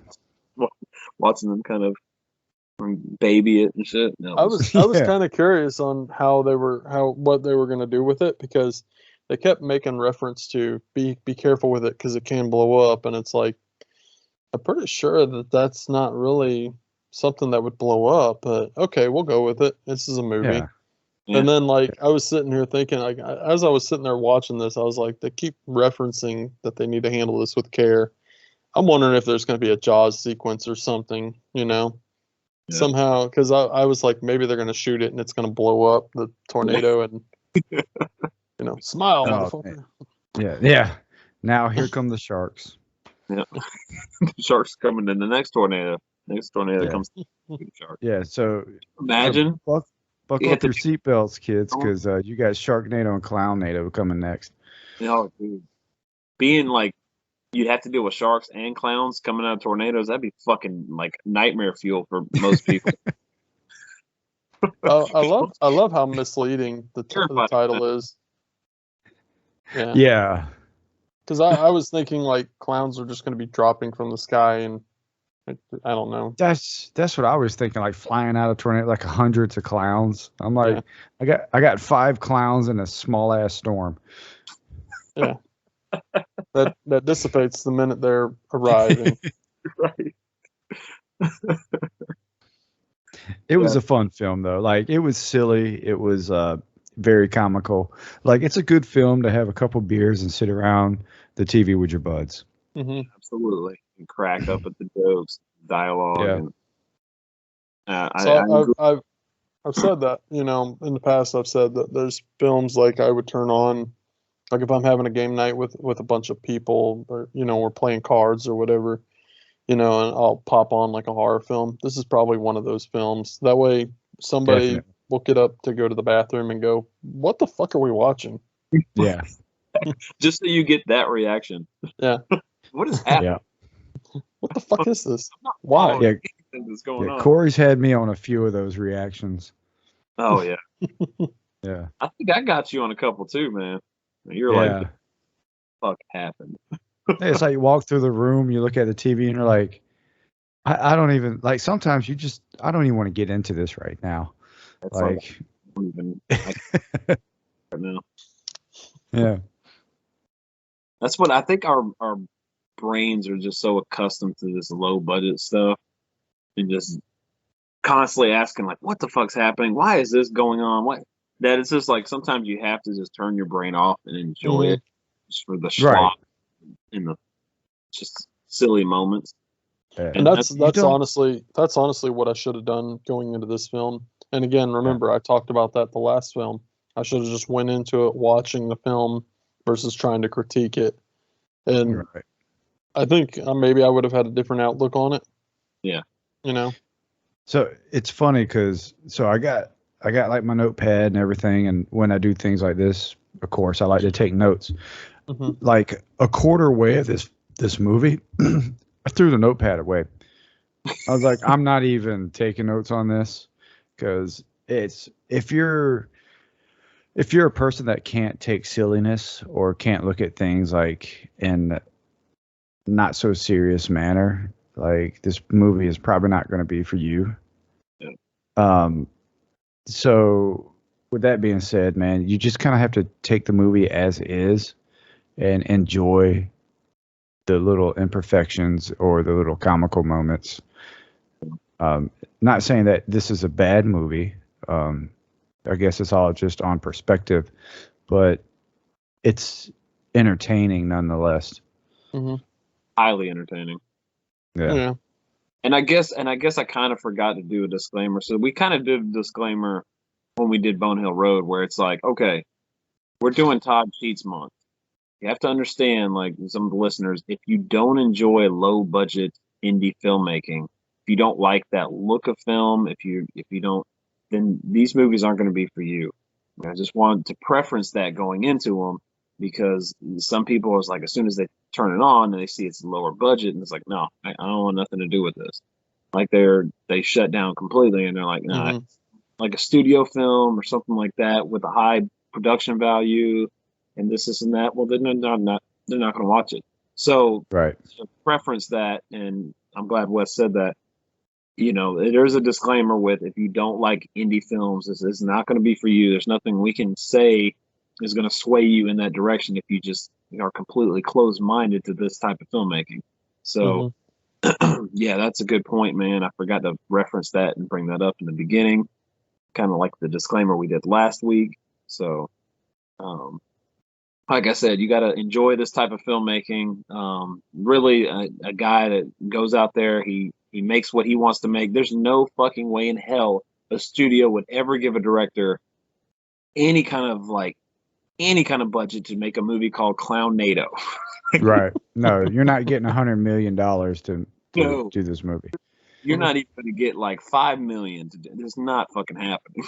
watching them kind of baby it and shit. No, I was kind of curious on what they were gonna do with it, because they kept making reference to be careful with it because it can blow up, and it's like, I'm pretty sure that's not really something that would blow up, but okay, we'll go with it. This is a movie. Yeah. And then like I was sitting here thinking, like as I was sitting there watching this, I was like, they keep referencing that they need to handle this with care. I'm wondering if there's going to be a Jaws sequence or something, somehow, because I was like, maybe they're going to shoot it and it's going to blow up the tornado and smile, motherfucker. Yeah. Now here come the sharks. Yeah, the sharks coming in the next tornado. Next tornado comes. Shark. Yeah, so imagine. Buckle up your seatbelts, kids, because you got Sharknado and Clownado coming next. Oh, dude. Being like, you'd have to deal with sharks and clowns coming out of tornadoes. That'd be fucking like nightmare fuel for most people. I love how misleading the title is. Yeah. Because I was thinking like clowns are just going to be dropping from the sky, and I don't know. That's what I was thinking, like flying out of tornado, like hundreds of clowns. I'm like, I got 5 clowns in a small ass storm. Yeah, that dissipates the minute they're arriving. Right. It was a fun film though. Like it was silly. It was very comical. Like it's a good film to have a couple beers and sit around the TV with your buds. Absolutely. and crack up at the jokes, dialogue. Yeah. And, So I've said that, in the past I've said that there's films like I would turn on, like if I'm having a game night with a bunch of people, or we're playing cards or whatever, and I'll pop on like a horror film. This is probably one of those films. That way somebody Definitely. will get up to go to the bathroom and go, "What the fuck are we watching?" Yeah. just so you get that reaction. Yeah. What is happening? Yeah. What the fuck is this? I'm not Why? following Yeah. anything that's going Yeah. on. Corey's had me on a few of those reactions. Oh yeah. Yeah. I think I got you on a couple too, man. You're Yeah. like, what the fuck happened? It's like you walk through the room, you look at the TV, and you're like, I don't even like. Sometimes I don't even want to get into this right now. That's Like, right now. yeah, That's what I think our brains are just so accustomed to this low budget stuff and just constantly asking like, what the fuck's happening? Why is this going on? What that it's just like sometimes you have to just turn your brain off and enjoy it just for the Right. schlock and the just silly moments. yeah. And that's you don't- honestly what I should have done going into this film. And again, remember I talked about that the last film. I should have just went into it watching the film versus trying to critique it. And right. I think maybe I would have had a different outlook on it. Yeah. So it's funny because I got like my notepad and everything, and when I do things like this, of course, I like to take notes. Mhm. Like a quarter way of this movie, I threw the notepad away. I was like, I'm not even taking notes on this because it's if you're a person that can't take silliness or can't look at things like in not so serious manner, like this movie is probably not going to be for you. Yeah. So with that being said, man, you just kind of have to take the movie as is and enjoy the little imperfections or the little comical moments. Not saying that this is a bad movie. I guess it's all just on perspective, but it's entertaining nonetheless. Mm-hmm. Highly entertaining. Yeah. And I guess I kind of forgot to do a disclaimer. So we kind of did a disclaimer when we did Bone Hill Road, where it's like, okay, we're doing Todd Sheets month. You have to understand, like some of the listeners, if you don't enjoy low budget indie filmmaking, if you don't like that look of film, if you don't, then these movies aren't going to be for you. I just wanted to preference that going into them because some people is like, as soon as they turn it on and they see it's lower budget, and it's like, no, I don't want nothing to do with this. Like they shut down completely, and they're like, no, Mhm. like a studio film or something like that with a high production value, and this and that. Well, then they're not going to watch it. So Right. preference that, and I'm glad Wes said that. There's a disclaimer with if you don't like indie films, this is not going to be for you. There's nothing we can say is going to sway you in that direction if you just are completely closed-minded to this type of filmmaking. So, yeah, that's a good point, man. I forgot to reference that and bring that up in the beginning, kind of like the disclaimer we did last week. So, like I said, you got to enjoy this type of filmmaking. Really, a guy that goes out there, he makes what he wants to make. There's no fucking way in hell a studio would ever give a director any kind of budget to make a movie called Clownado. Right. No, you're not getting $100 million to No. do this movie. You're not even going to get like $5 million to do. It's not fucking happening.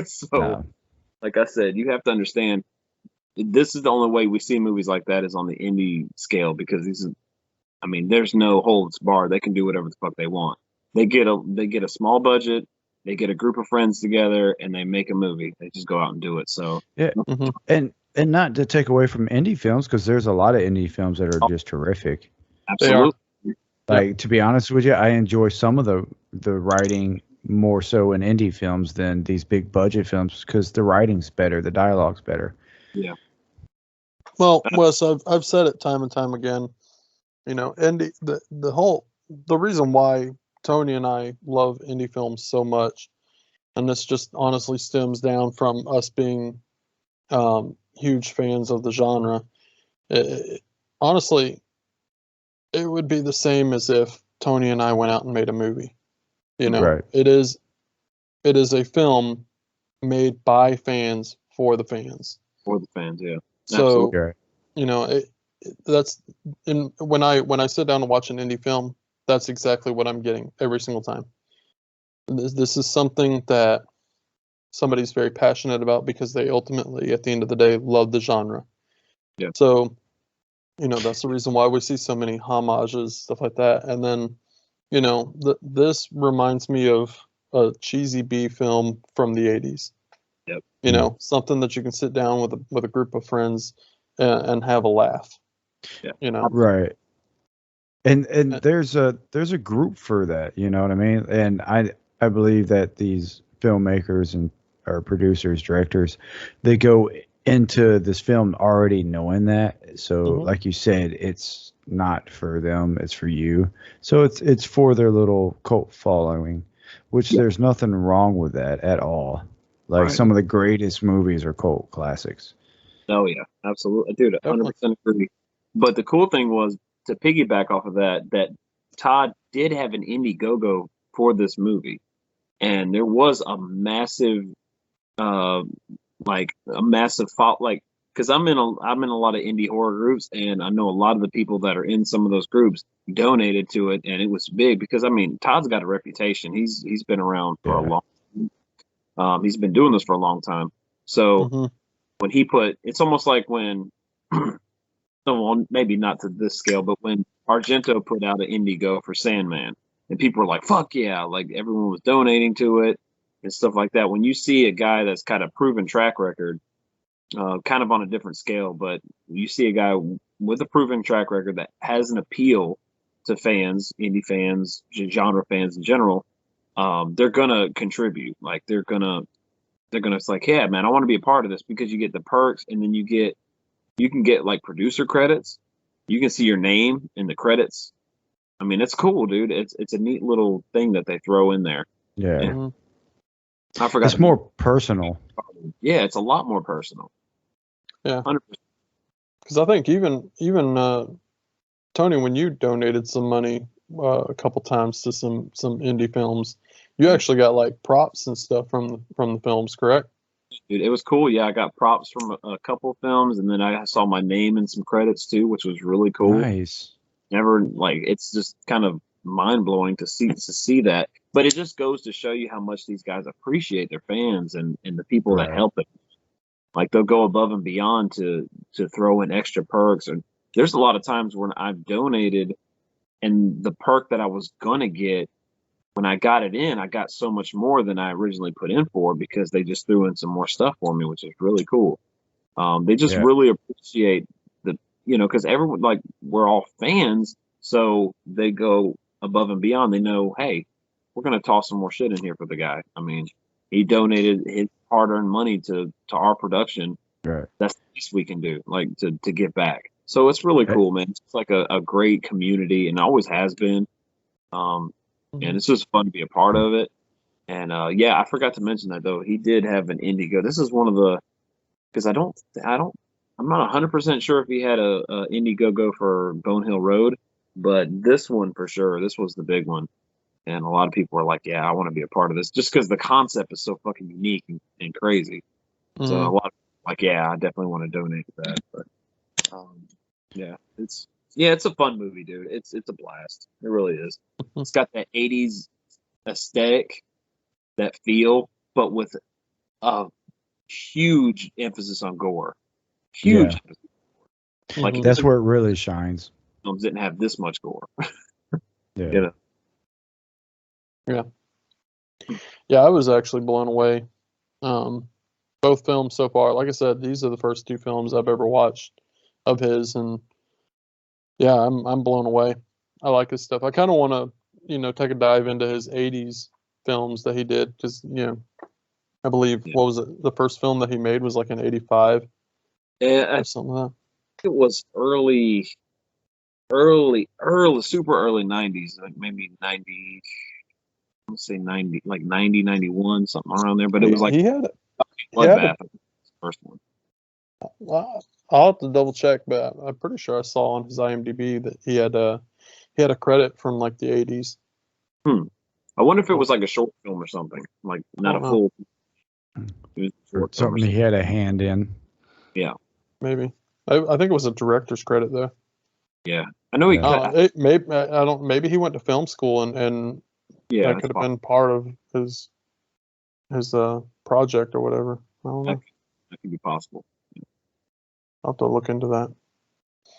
So, No. like I said, you have to understand. This is the only way we see movies like that is on the indie scale because there's no holds barred. They can do whatever the fuck they want. They get a small budget, they get a group of friends together, and they make a movie. They just go out and do it. So Yeah. Mhm. And not to take away from indie films, because there's a lot of indie films that are just terrific. absolutely, Like, to be honest with you, I enjoy some of the writing more so in indie films than these big budget films because the writing's better, the dialogue's better. yeah, Well, Wes, I've said it time and time again. Indie the reason why Tony and I love indie films so much, and this just honestly stems down from us being huge fans of the genre. Honestly, it would be the same as if Tony and I went out and made a movie. You know, Right. it is a film made by fans for the fans. For the fans, yeah. So, Absolutely. Right. you know, that's when I sit down and watch an indie film, that's exactly what I'm getting every single time. This is something that somebody's very passionate about because they ultimately, at the end of the day, love the genre. Yeah. So, you know, that's the reason why we see so many homages, stuff like that. And then, you know, this reminds me of a cheesy B film from the 80s. Yep. You know, something that you can sit down with a group of friends and have a laugh. Yeah. You know. Right. And Uh, there's a group for that, you know what I mean? And I believe that these filmmakers and or producers, directors, they go into this film already knowing that. So Mhm. like you said, it's not for them, it's for you. So it's for their little cult following, which Yeah. there's nothing wrong with that at all. Like Right. some of the greatest movies are cult classics. Oh yeah, absolutely, dude. 100% agree. But the cool thing was to piggyback off of that Todd did have an Indiegogo for this movie, and there was a massive, uh, like a massive fault, like because I'm in a lot of indie horror groups, and I know a lot of the people that are in some of those groups donated to it, and it was big because I mean Todd's got a reputation. He's been around for a Yeah. long. He's been doing this for a long time, so. Mhm. When he put, it's almost like when, well, maybe not to this scale, but when Argento put out an Indigo for Sandman, and people were like, "Fuck yeah!" Like everyone was donating to it and stuff like that. When you see a guy that's kind of proven track record, kind of on a different scale, but you see a guy with a proven track record that has an appeal to fans, indie fans, genre fans in general, they're gonna contribute. Like it's like, yeah, man, I want to be a part of this because you get the perks, and then you can get like producer credits. You can see your name in the credits. I mean, it's cool, dude. It's a neat little thing that they throw in there. Yeah. And Mhm. I forgot. It's more personal. Yeah, it's a lot more personal. Yeah. 100%. Because I think even Tony, when you donated some money a couple times to some indie films, you actually got like props and stuff from the films, correct? Dude, it was cool. Yeah, I got props from a couple of films, and then I saw my name in some credits too, which was really cool. Nice. Never like it's just kind of mind blowing to see that. But it just goes to show you how much these guys appreciate their fans and the people that Right. help them. Like they'll go above and beyond to throw in extra perks. And there's a lot of times when I've donated and the perk that I was gonna get when I got it in, I got so much more than I originally put in for because they just threw in some more stuff for me, which is really cool. They just Yeah. really appreciate the, because everyone, like, we're all fans, so they go above and beyond. They know, hey, we're gonna toss some more shit in here for the guy. I mean, he donated his hard-earned money to our production. Right. That's the least we can do, like to give back. So it's really cool, man. It's like a great community, and always has been. And it's just fun to be a part of it. And yeah, I forgot to mention that though. He did have an Indigo. This is one of the because I'm not 100% sure if he had a Indiegogo for Bone Hill Road, but this one for sure. This was the big one, and a lot of people were like, "Yeah, I want to be a part of this," just because the concept is so fucking unique and crazy. So a lot of people were like, "Yeah, I definitely want to donate to that." But yeah, it's a fun movie, dude. It's a blast. It really is. It's got that '80s aesthetic, that feel, but with a huge emphasis on gore. Huge. Yeah. Like Mhm. That's where it really shines. films didn't have this much gore. Yeah. Yeah. Yeah, I was actually blown away. Both films so far. Like I said, these are the first two films I've ever watched of his, and yeah, I'm blown away. I like his stuff. I kind of want to, take a dive into his '80s films that he did, because I believe Yeah. what was it? The first film that he made was like in '85 Yeah, or something like it was early, super early '90s, like maybe 90. Let's say 90, like 90, 91, something around there. But that. it was like He had Bloodbath, the first one. well, I'll have to double check, but I'm pretty sure I saw on his IMDb that he had he had a credit from like the 80s. I wonder if it was like a short film or something, like not a full. It was a Or short film or something he had a hand in. Yeah, Maybe. I think it was a director's credit though. yeah. I know he. Yeah. Maybe he went to film school and Yeah, that that's could have possible. been part of his project or whatever. I don't know. That could be possible. I'll have to look into that.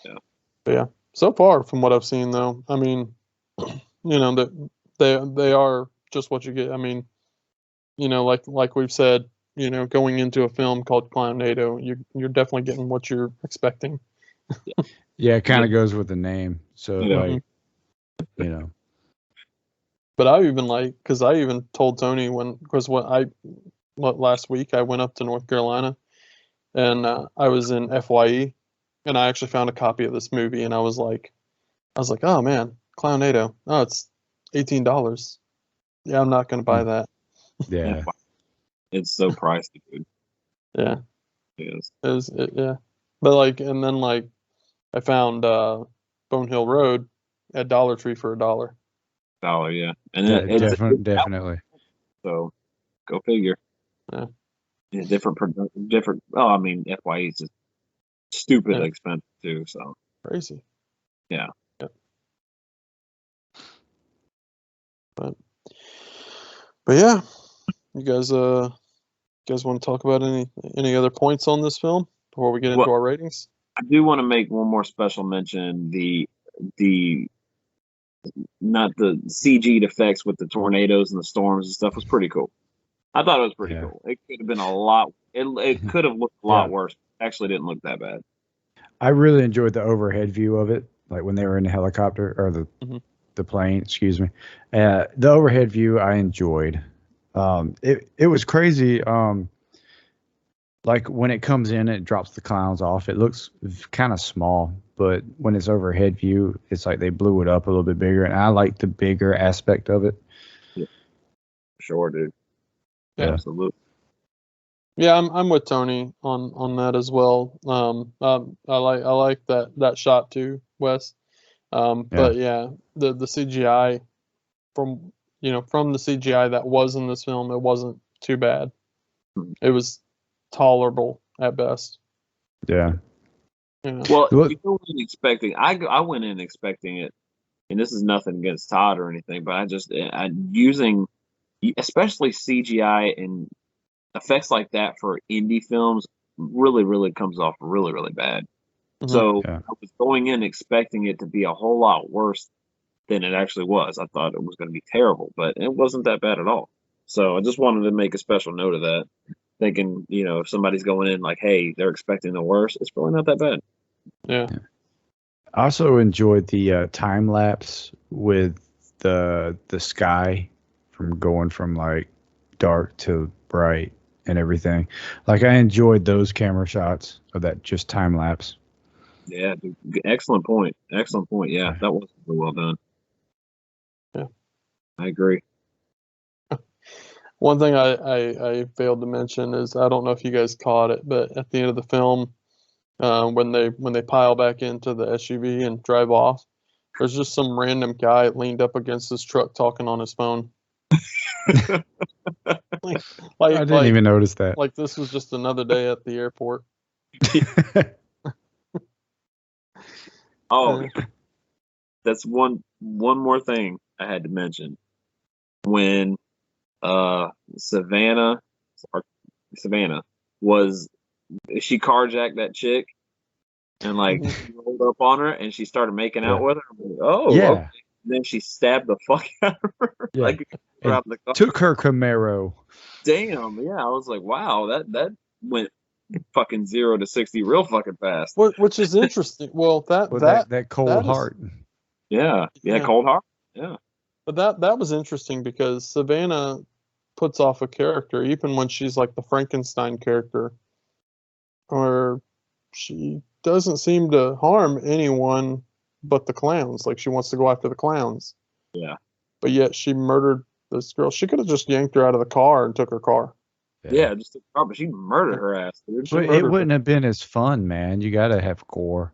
Yeah. But yeah. So far from what I've seen though, I mean, that they are just what you get. I mean, like we've said, going into a film called Clownado, you're definitely getting what you're expecting. Yeah, it kind of goes with the name. So Yeah. like, But I even because I even told Tony last week I went up to North Carolina and I was in FYE and I actually found a copy of this movie and I was like, oh man, Clownado. Oh, it's $18. Yeah, I'm not gonna buy that. yeah. It's so pricey, dude. Yeah. It is. Yeah. But and then I found Bone Hill Road at Dollar Tree for $1. $1, yeah. And Yeah, then it's definitely. so go figure. Yeah. Yeah, different. Oh, I mean, FYE is just stupid Yeah. expensive too. So Crazy. yeah. But yeah, you guys want to talk about any other points on this film before we get into our ratings? I do want to make one more special mention. The not the CG effects with the tornadoes and the storms and stuff was pretty cool. I thought it was pretty cool. It could have been a lot. It could have looked a lot worse. Actually, didn't look that bad. I really enjoyed the overhead view of it, like when they were in the helicopter or the plane. Excuse me. The overhead view I enjoyed. It was crazy. Like when it comes in, it drops the clowns off. It looks kind of small, but when it's overhead view, it's like they blew it up a little bit bigger, and I like the bigger aspect of it. Yeah. Sure, dude. Yeah. Absolutely. Yeah, I'm with Tony on that as well. I like that shot too, Wes. But yeah, the CGI from the CGI that was in this film, it wasn't too bad. It was tolerable at best. Yeah. Well, you go in expecting. I went in expecting it, and this is nothing against Todd or anything, but I using especially CGI and effects like that for indie films really, really comes off really, really bad. So I was going in expecting it to be a whole lot worse than it actually was. I thought it was going to be terrible, but it wasn't that bad at all. So I just wanted to make a special note of that, thinking, if somebody's going in like, hey, they're expecting the worst, it's probably not that bad. Yeah. I also enjoyed the time lapse with the sky from going from like dark to bright and everything. Like I enjoyed those camera shots of that just time lapse. Yeah, dude, excellent point. Excellent point. Yeah, that was really well done. Yeah, I agree. One thing I failed to mention is I don't know if you guys caught it, but at the end of the film, when they pile back into the SUV and drive off, there's just some random guy leaned up against his truck talking on his phone. I didn't even notice that. Like this was just another day at the airport. Oh, that's one more thing I had to mention. When Savannah she carjacked that chick and rolled up on her and she started making out with her. Like, oh, yeah. Okay. Then she stabbed the fuck out of her. Yeah. Took her Camaro. Damn, yeah. I was like, wow, that went fucking 0 to 60 real fucking fast. Which is interesting. Well, that cold heart. Yeah, cold heart. Yeah. But that was interesting because Savannah puts off a character even when she's like the Frankenstein character, or she doesn't seem to harm anyone but the clowns. Like she wants to go after the clowns. Yeah. But yet she murdered this girl. She could have just yanked her out of the car and took her car. Yeah, just took her car, but she murdered her ass, dude. But it wouldn't have been as fun, man. You gotta have gore.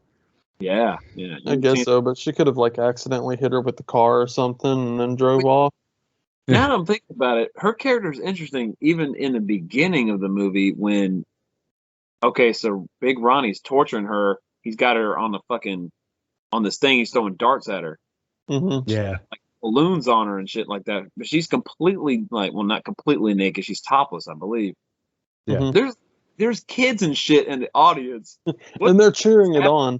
Yeah, yeah. I guess so, but she could have like accidentally hit her with the car or something and then drove off. Now that I'm thinking about it, her character is interesting even in the beginning of the movie when, okay, so Big Ronnie's torturing her. He's got her on the fucking, on this thing. He's throwing darts at her. Mm-hmm. Yeah. Like balloons on her and shit like that. But she's completely, like, well, not completely naked. She's topless, I believe. Yeah. Mm-hmm. There's kids and shit in the audience. What And they're cheering it on.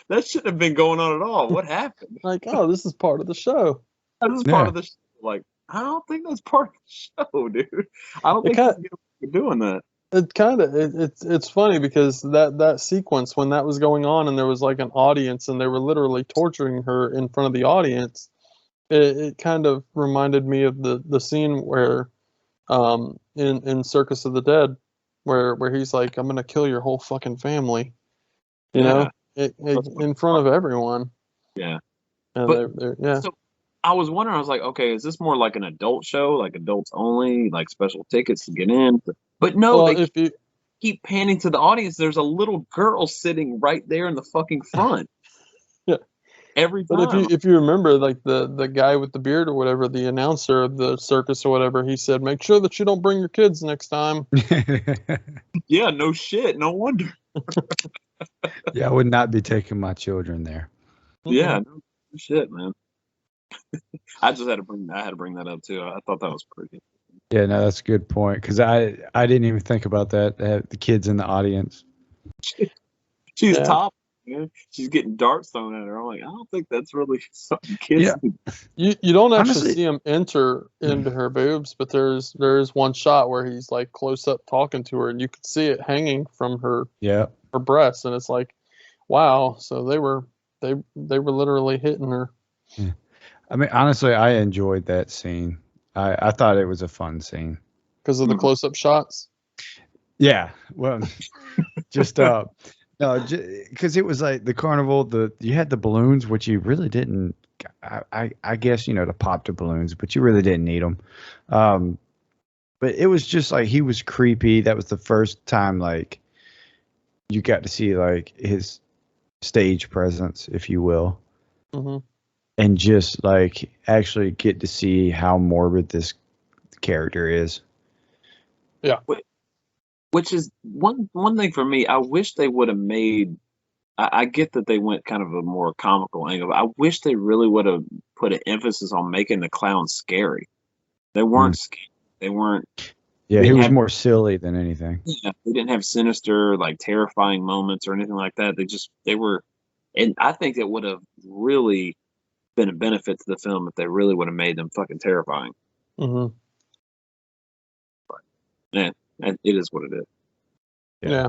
That shouldn't have been going on at all. What happened? Like, oh, this is part of the show. This is part of the show. Like, I don't think that's part of the show, dude. I don't It think kind you're doing that. it kind of it's funny because that sequence when that was going on and there was like an audience and they were literally torturing her in front of the audience, it kind of reminded me of the scene where in Circus of the Dead where he's like, I'm gonna kill your whole fucking family, you know, in front of everyone. Yeah. And But yeah. so I was wondering, I was like, okay, is this more like an adult show, like adults only, like special tickets to get in? But no, Well, they if you keep panning to the audience. There's a little girl sitting right there in the fucking front. Yeah. Every But time. if you remember, like the guy with the beard or whatever, the announcer of the circus or whatever, he said, make sure that you don't bring your kids next time. Yeah, no shit. No wonder. Yeah, I would not be taking my children there. Yeah, no shit, man. I had to bring that up too. I thought that was pretty. Yeah, no, that's a good point because I didn't even think about that. The kids in the audience. She's Yeah. top. Man. She's getting darts thrown at her. I'm like, I don't think that's really something kids. Yeah. do. You don't actually Honestly- see him enter into her boobs, but there is one shot where he's like close up talking to her, and you could see it hanging from her breasts, and it's like, wow. So they were literally hitting her. Yeah. I mean, honestly, I enjoyed that scene. I thought it was a fun scene Because of the close up shots. Yeah, well, just no, because it was like the carnival. You had the balloons, which you really didn't. I guess to pop the balloons, but you really didn't need them. But it was just like he was creepy. That was the first time like you got to see like his stage presence, if you will. Mm-hmm. And just like actually get to see how morbid this character is. Yeah. Which is one thing for me. I wish they would have made. I get that they went kind of a more comical angle. But I wish they really would have put an emphasis on making the clowns scary. They weren't scary. They weren't. Yeah, he was more silly than anything. Yeah, they didn't have sinister, like terrifying moments or anything like that. They were, and I think it would have really been a benefit to the film if they really would have made them fucking terrifying. Mm-hmm. But man, it is what it is. Yeah.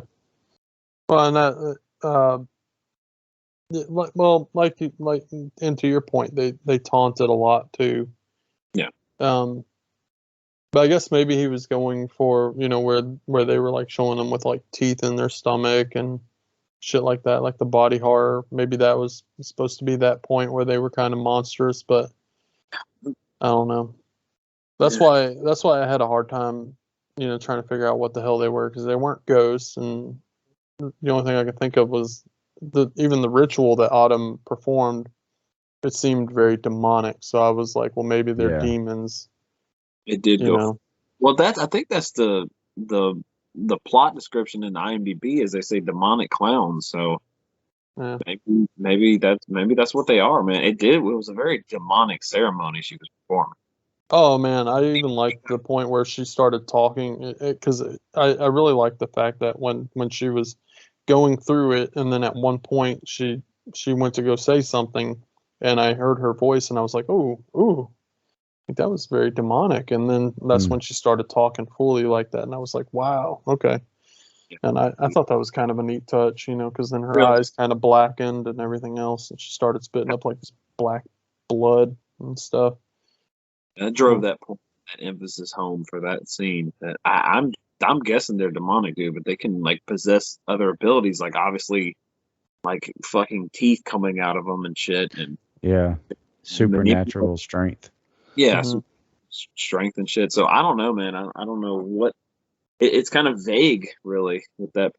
Well, and that, and to your point, they taunted a lot too. Yeah. But I guess maybe he was going for where they were like showing them with like teeth in their stomach and shit like that, like the body horror. Maybe that was supposed to be that point where they were kind of monstrous, but I don't know. That's why I had a hard time, trying to figure out what the hell they were, because they weren't ghosts, and the only thing I could think of was even the ritual that Autumn performed. It seemed very demonic, so I was like, well, maybe they're demons. It did go. Well, I think that's the plot description in IMDb, is they say demonic clowns. So maybe that's what they are, man. It was a very demonic ceremony she was performing. Oh man, I even liked the point where she started talking, because I really liked the fact that when she was going through it, and then at one point she went to go say something, and I heard her voice, and I was like, ooh, I think that was very demonic. And then that's when she started talking fully like that, and I was like, wow, okay. And I thought that was kind of a neat touch, because then her eyes kind of blackened and everything else, and she started spitting up like this black blood and stuff. And I drove that emphasis home for that scene. That I'm guessing they're demonic, dude, but they can like possess other abilities, like obviously, like fucking teeth coming out of them and shit, and supernatural strength. Yeah, strength and shit. So I don't know, man. I don't know what. It's kind of vague, really, with that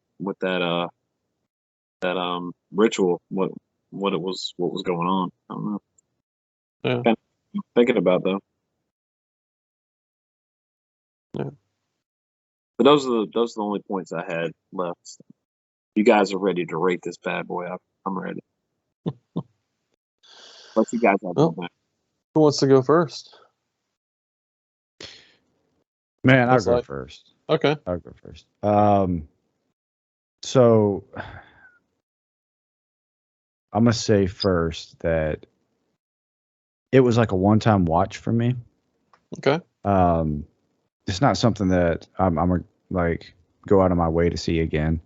ritual, what was going on. I don't know. Yeah. Kind of thinking about though. Yeah. But those are the only points I had left. You guys are ready to rate this bad boy up. I'm ready. Let you guys have Well, it. who wants to go first? Man, I'll That's go like- first. Okay. I'll go first. So I'm gonna say first that it was like a one-time watch for me. Okay. It's not something that I'm gonna like go out of my way to see again.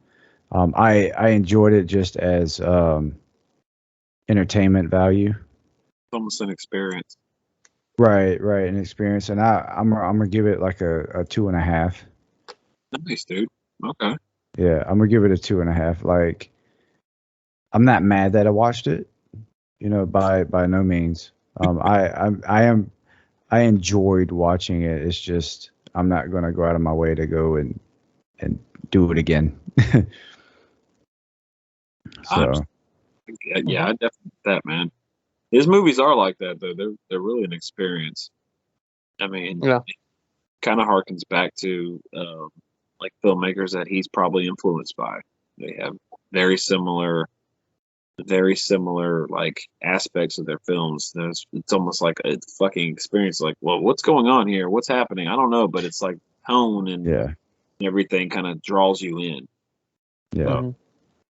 I enjoyed it just as entertainment value. It's almost an experience. Right, an experience, and I'm gonna give it like a 2.5. Nice, dude. Okay. Yeah, I'm gonna give it a 2.5. Like, I'm not mad that I watched it, by no means. I enjoyed watching it. It's just I'm not gonna go out of my way to go and do it again. So Yeah, I definitely get that, man. His movies are like that though. They're really an experience. I mean, Yeah. it kind of harkens back to like filmmakers that he's probably influenced by. They have very similar like aspects of their films. It's almost like a fucking experience. Like, well, what's going on here? What's happening? I don't know, but it's like tone and yeah, everything kind of draws you in. yeah. So,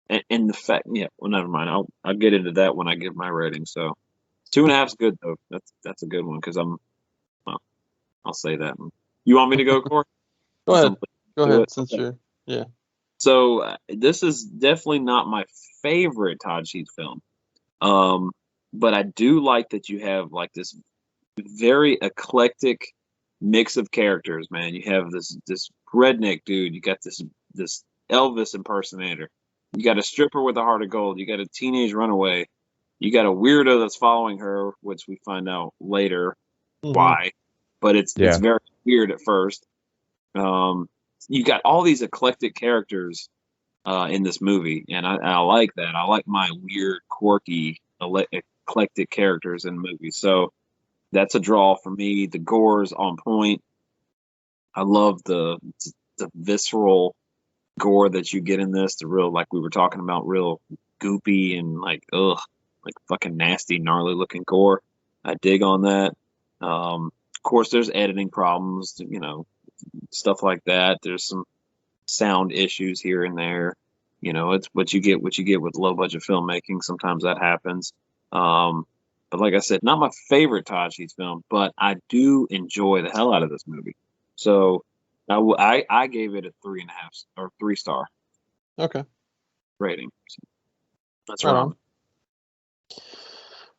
Mhm. and the fact, yeah. Well, never mind. I'll get into that when I give my rating. So, 2.5 is good though. That's a good one because I'll say that. You want me to go, Corey? Go ahead. Go Do ahead. it? Since Okay. you're, yeah. So this is definitely not my favorite Todd Sheets film. But I do like that you have like this very eclectic mix of characters, man. You have this redneck dude, you got this Elvis impersonator, you got a stripper with a heart of gold, you got a teenage runaway, you got a weirdo that's following her, which we find out later Mhm. why, but it's Yeah. very weird at first. You got all these eclectic characters in this movie, and I like that. I like my weird, quirky, eclectic characters in movies. So that's a draw for me. The gore's on point. I love the visceral gore that you get in this. The real, like we were talking about, real goopy and like fucking nasty, gnarly looking gore. I dig on that. Of course, there's editing problems, stuff like that. There's some sound issues here and there. It's what you get with low budget filmmaking. Sometimes that happens. But like I said, not my favorite Todd Sheets film, but I do enjoy the hell out of this movie. So I gave it a 3.5 or 3-star Okay. rating. So that's Right right. on.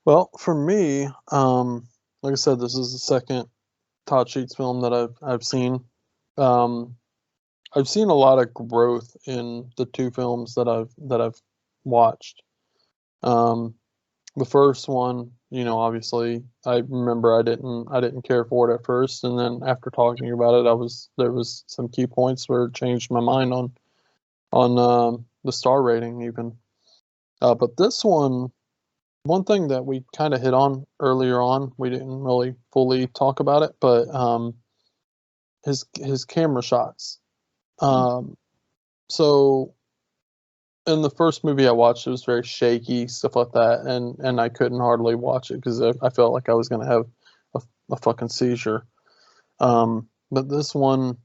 Well, for me, like I said, this is the second Todd Sheets film that I've seen. I've seen a lot of growth in the two films that I've watched. The first one, obviously, I remember I didn't care for it at first, and then after talking about it, there was some key points where it changed my mind on the star rating even. But this one thing that we kind of hit on earlier on, we didn't really fully talk about it, but his camera shots. So in the first movie I watched, it was very shaky, stuff like that, and I couldn't hardly watch it because I felt like I was gonna have a fucking seizure. But this one,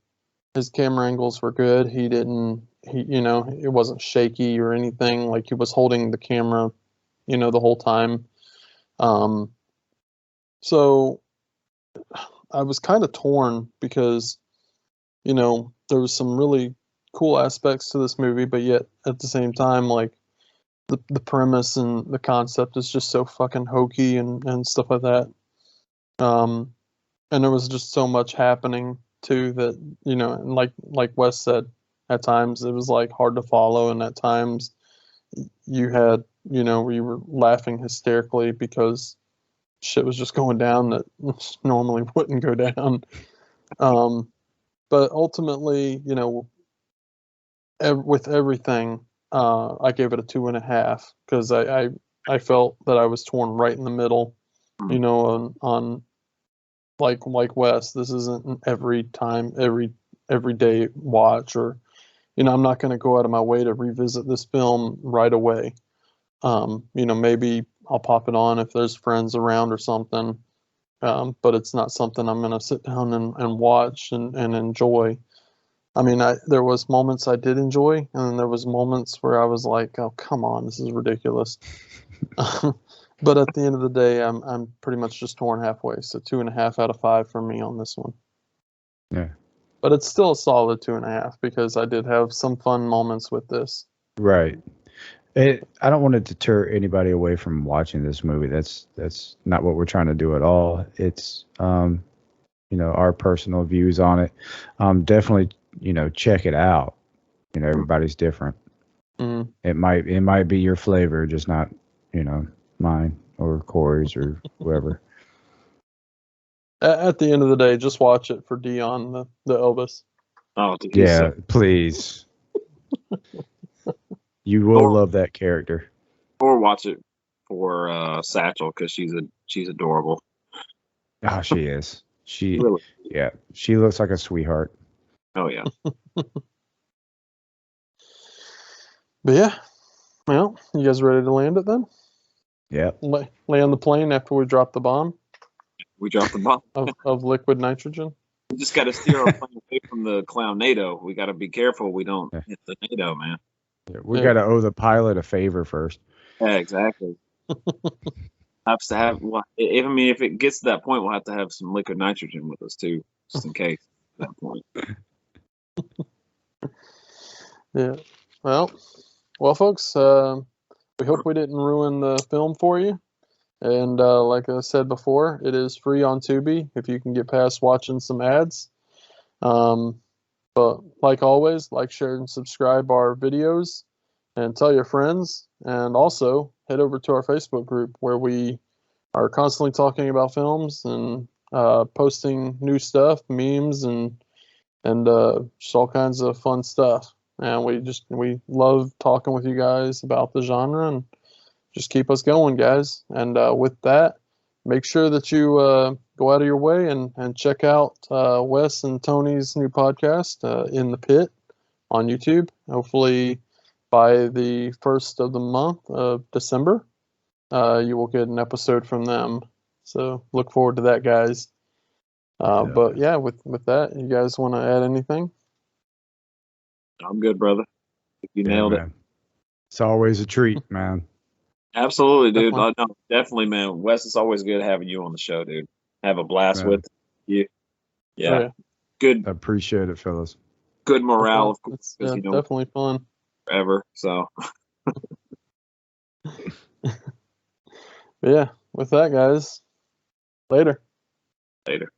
his camera angles were good. It wasn't shaky or anything. Like he was holding the camera, the whole time. So I was kind of torn because, there was some really cool aspects to this movie, but yet at the same time, like the premise and the concept is just so fucking hokey and stuff like that. And there was just so much happening too that, and like Wes said, at times it was like hard to follow, and at times you had, where you were laughing hysterically because shit was just going down that normally wouldn't go down. But ultimately, with everything, I gave it a 2.5 because I felt that I was torn right in the middle. You know, on like Wes, this isn't an every day watch, or you know, I'm not going to go out of my way to revisit this film right away. You know, maybe I'll pop it on if there's friends around or something. But it's not something I'm going to sit down and watch and enjoy. I mean, there was moments I did enjoy, and then there was moments where I was like, "Oh, come on, this is ridiculous." But at the end of the day, I'm pretty much just torn halfway. So 2.5 out of 5 for me on this one. Yeah. But it's still a solid 2.5 because I did have some fun moments with this. Right. I don't want to deter anybody away from watching this movie. That's not what we're trying to do at all. It's you know, our personal views on it. Definitely, you know, check it out. You know, everybody's different. Mm. It might be your flavor, just not, you know, mine or Corey's or whoever. At the end of the day, just watch it for Dion, the Elvis. Oh, dude, Yeah, please. You will love that character. or watch it for Satchel because she's adorable. Oh, she is. Really? Yeah, she looks like a sweetheart. Oh yeah. But yeah, well, you guys ready to land it then? Yep. Land the plane after we drop the bomb We dropped the bomb. of liquid nitrogen. We just got to steer our plane away from the Clownado. We got to be careful we don't hit the NATO, man. We got to owe the pilot a favor first. Yeah, exactly. Have to have. Well, if it gets to that point, we'll have to have some liquid nitrogen with us too, just in case. At that point. Yeah. Well, folks. We hope we didn't ruin the film for you. And like I said before, it is free on Tubi if you can get past watching some ads. But like always, like, share, and subscribe our videos, and tell your friends. And also head over to our Facebook group where we are constantly talking about films and posting new stuff, memes, and just all kinds of fun stuff. And we love talking with you guys about the genre, and just keep us going, guys. And with that, make sure that you go out of your way and check out Wes and Tony's new podcast, In the Pit, on YouTube. Hopefully by the 1st of the month of December, you will get an episode from them. So look forward to that, guys. But yeah, with that, you guys want to add anything? I'm good, brother. You nailed it. It's always a treat, man. Absolutely, dude. No, definitely, man. Wes, it's always good having you on the show, dude. Have a blast with you. Yeah. Oh, yeah. Good. I appreciate it, fellas. Good morale, of course. Yeah, you know, definitely fun. Forever. So. But yeah, with that, guys, later. Later.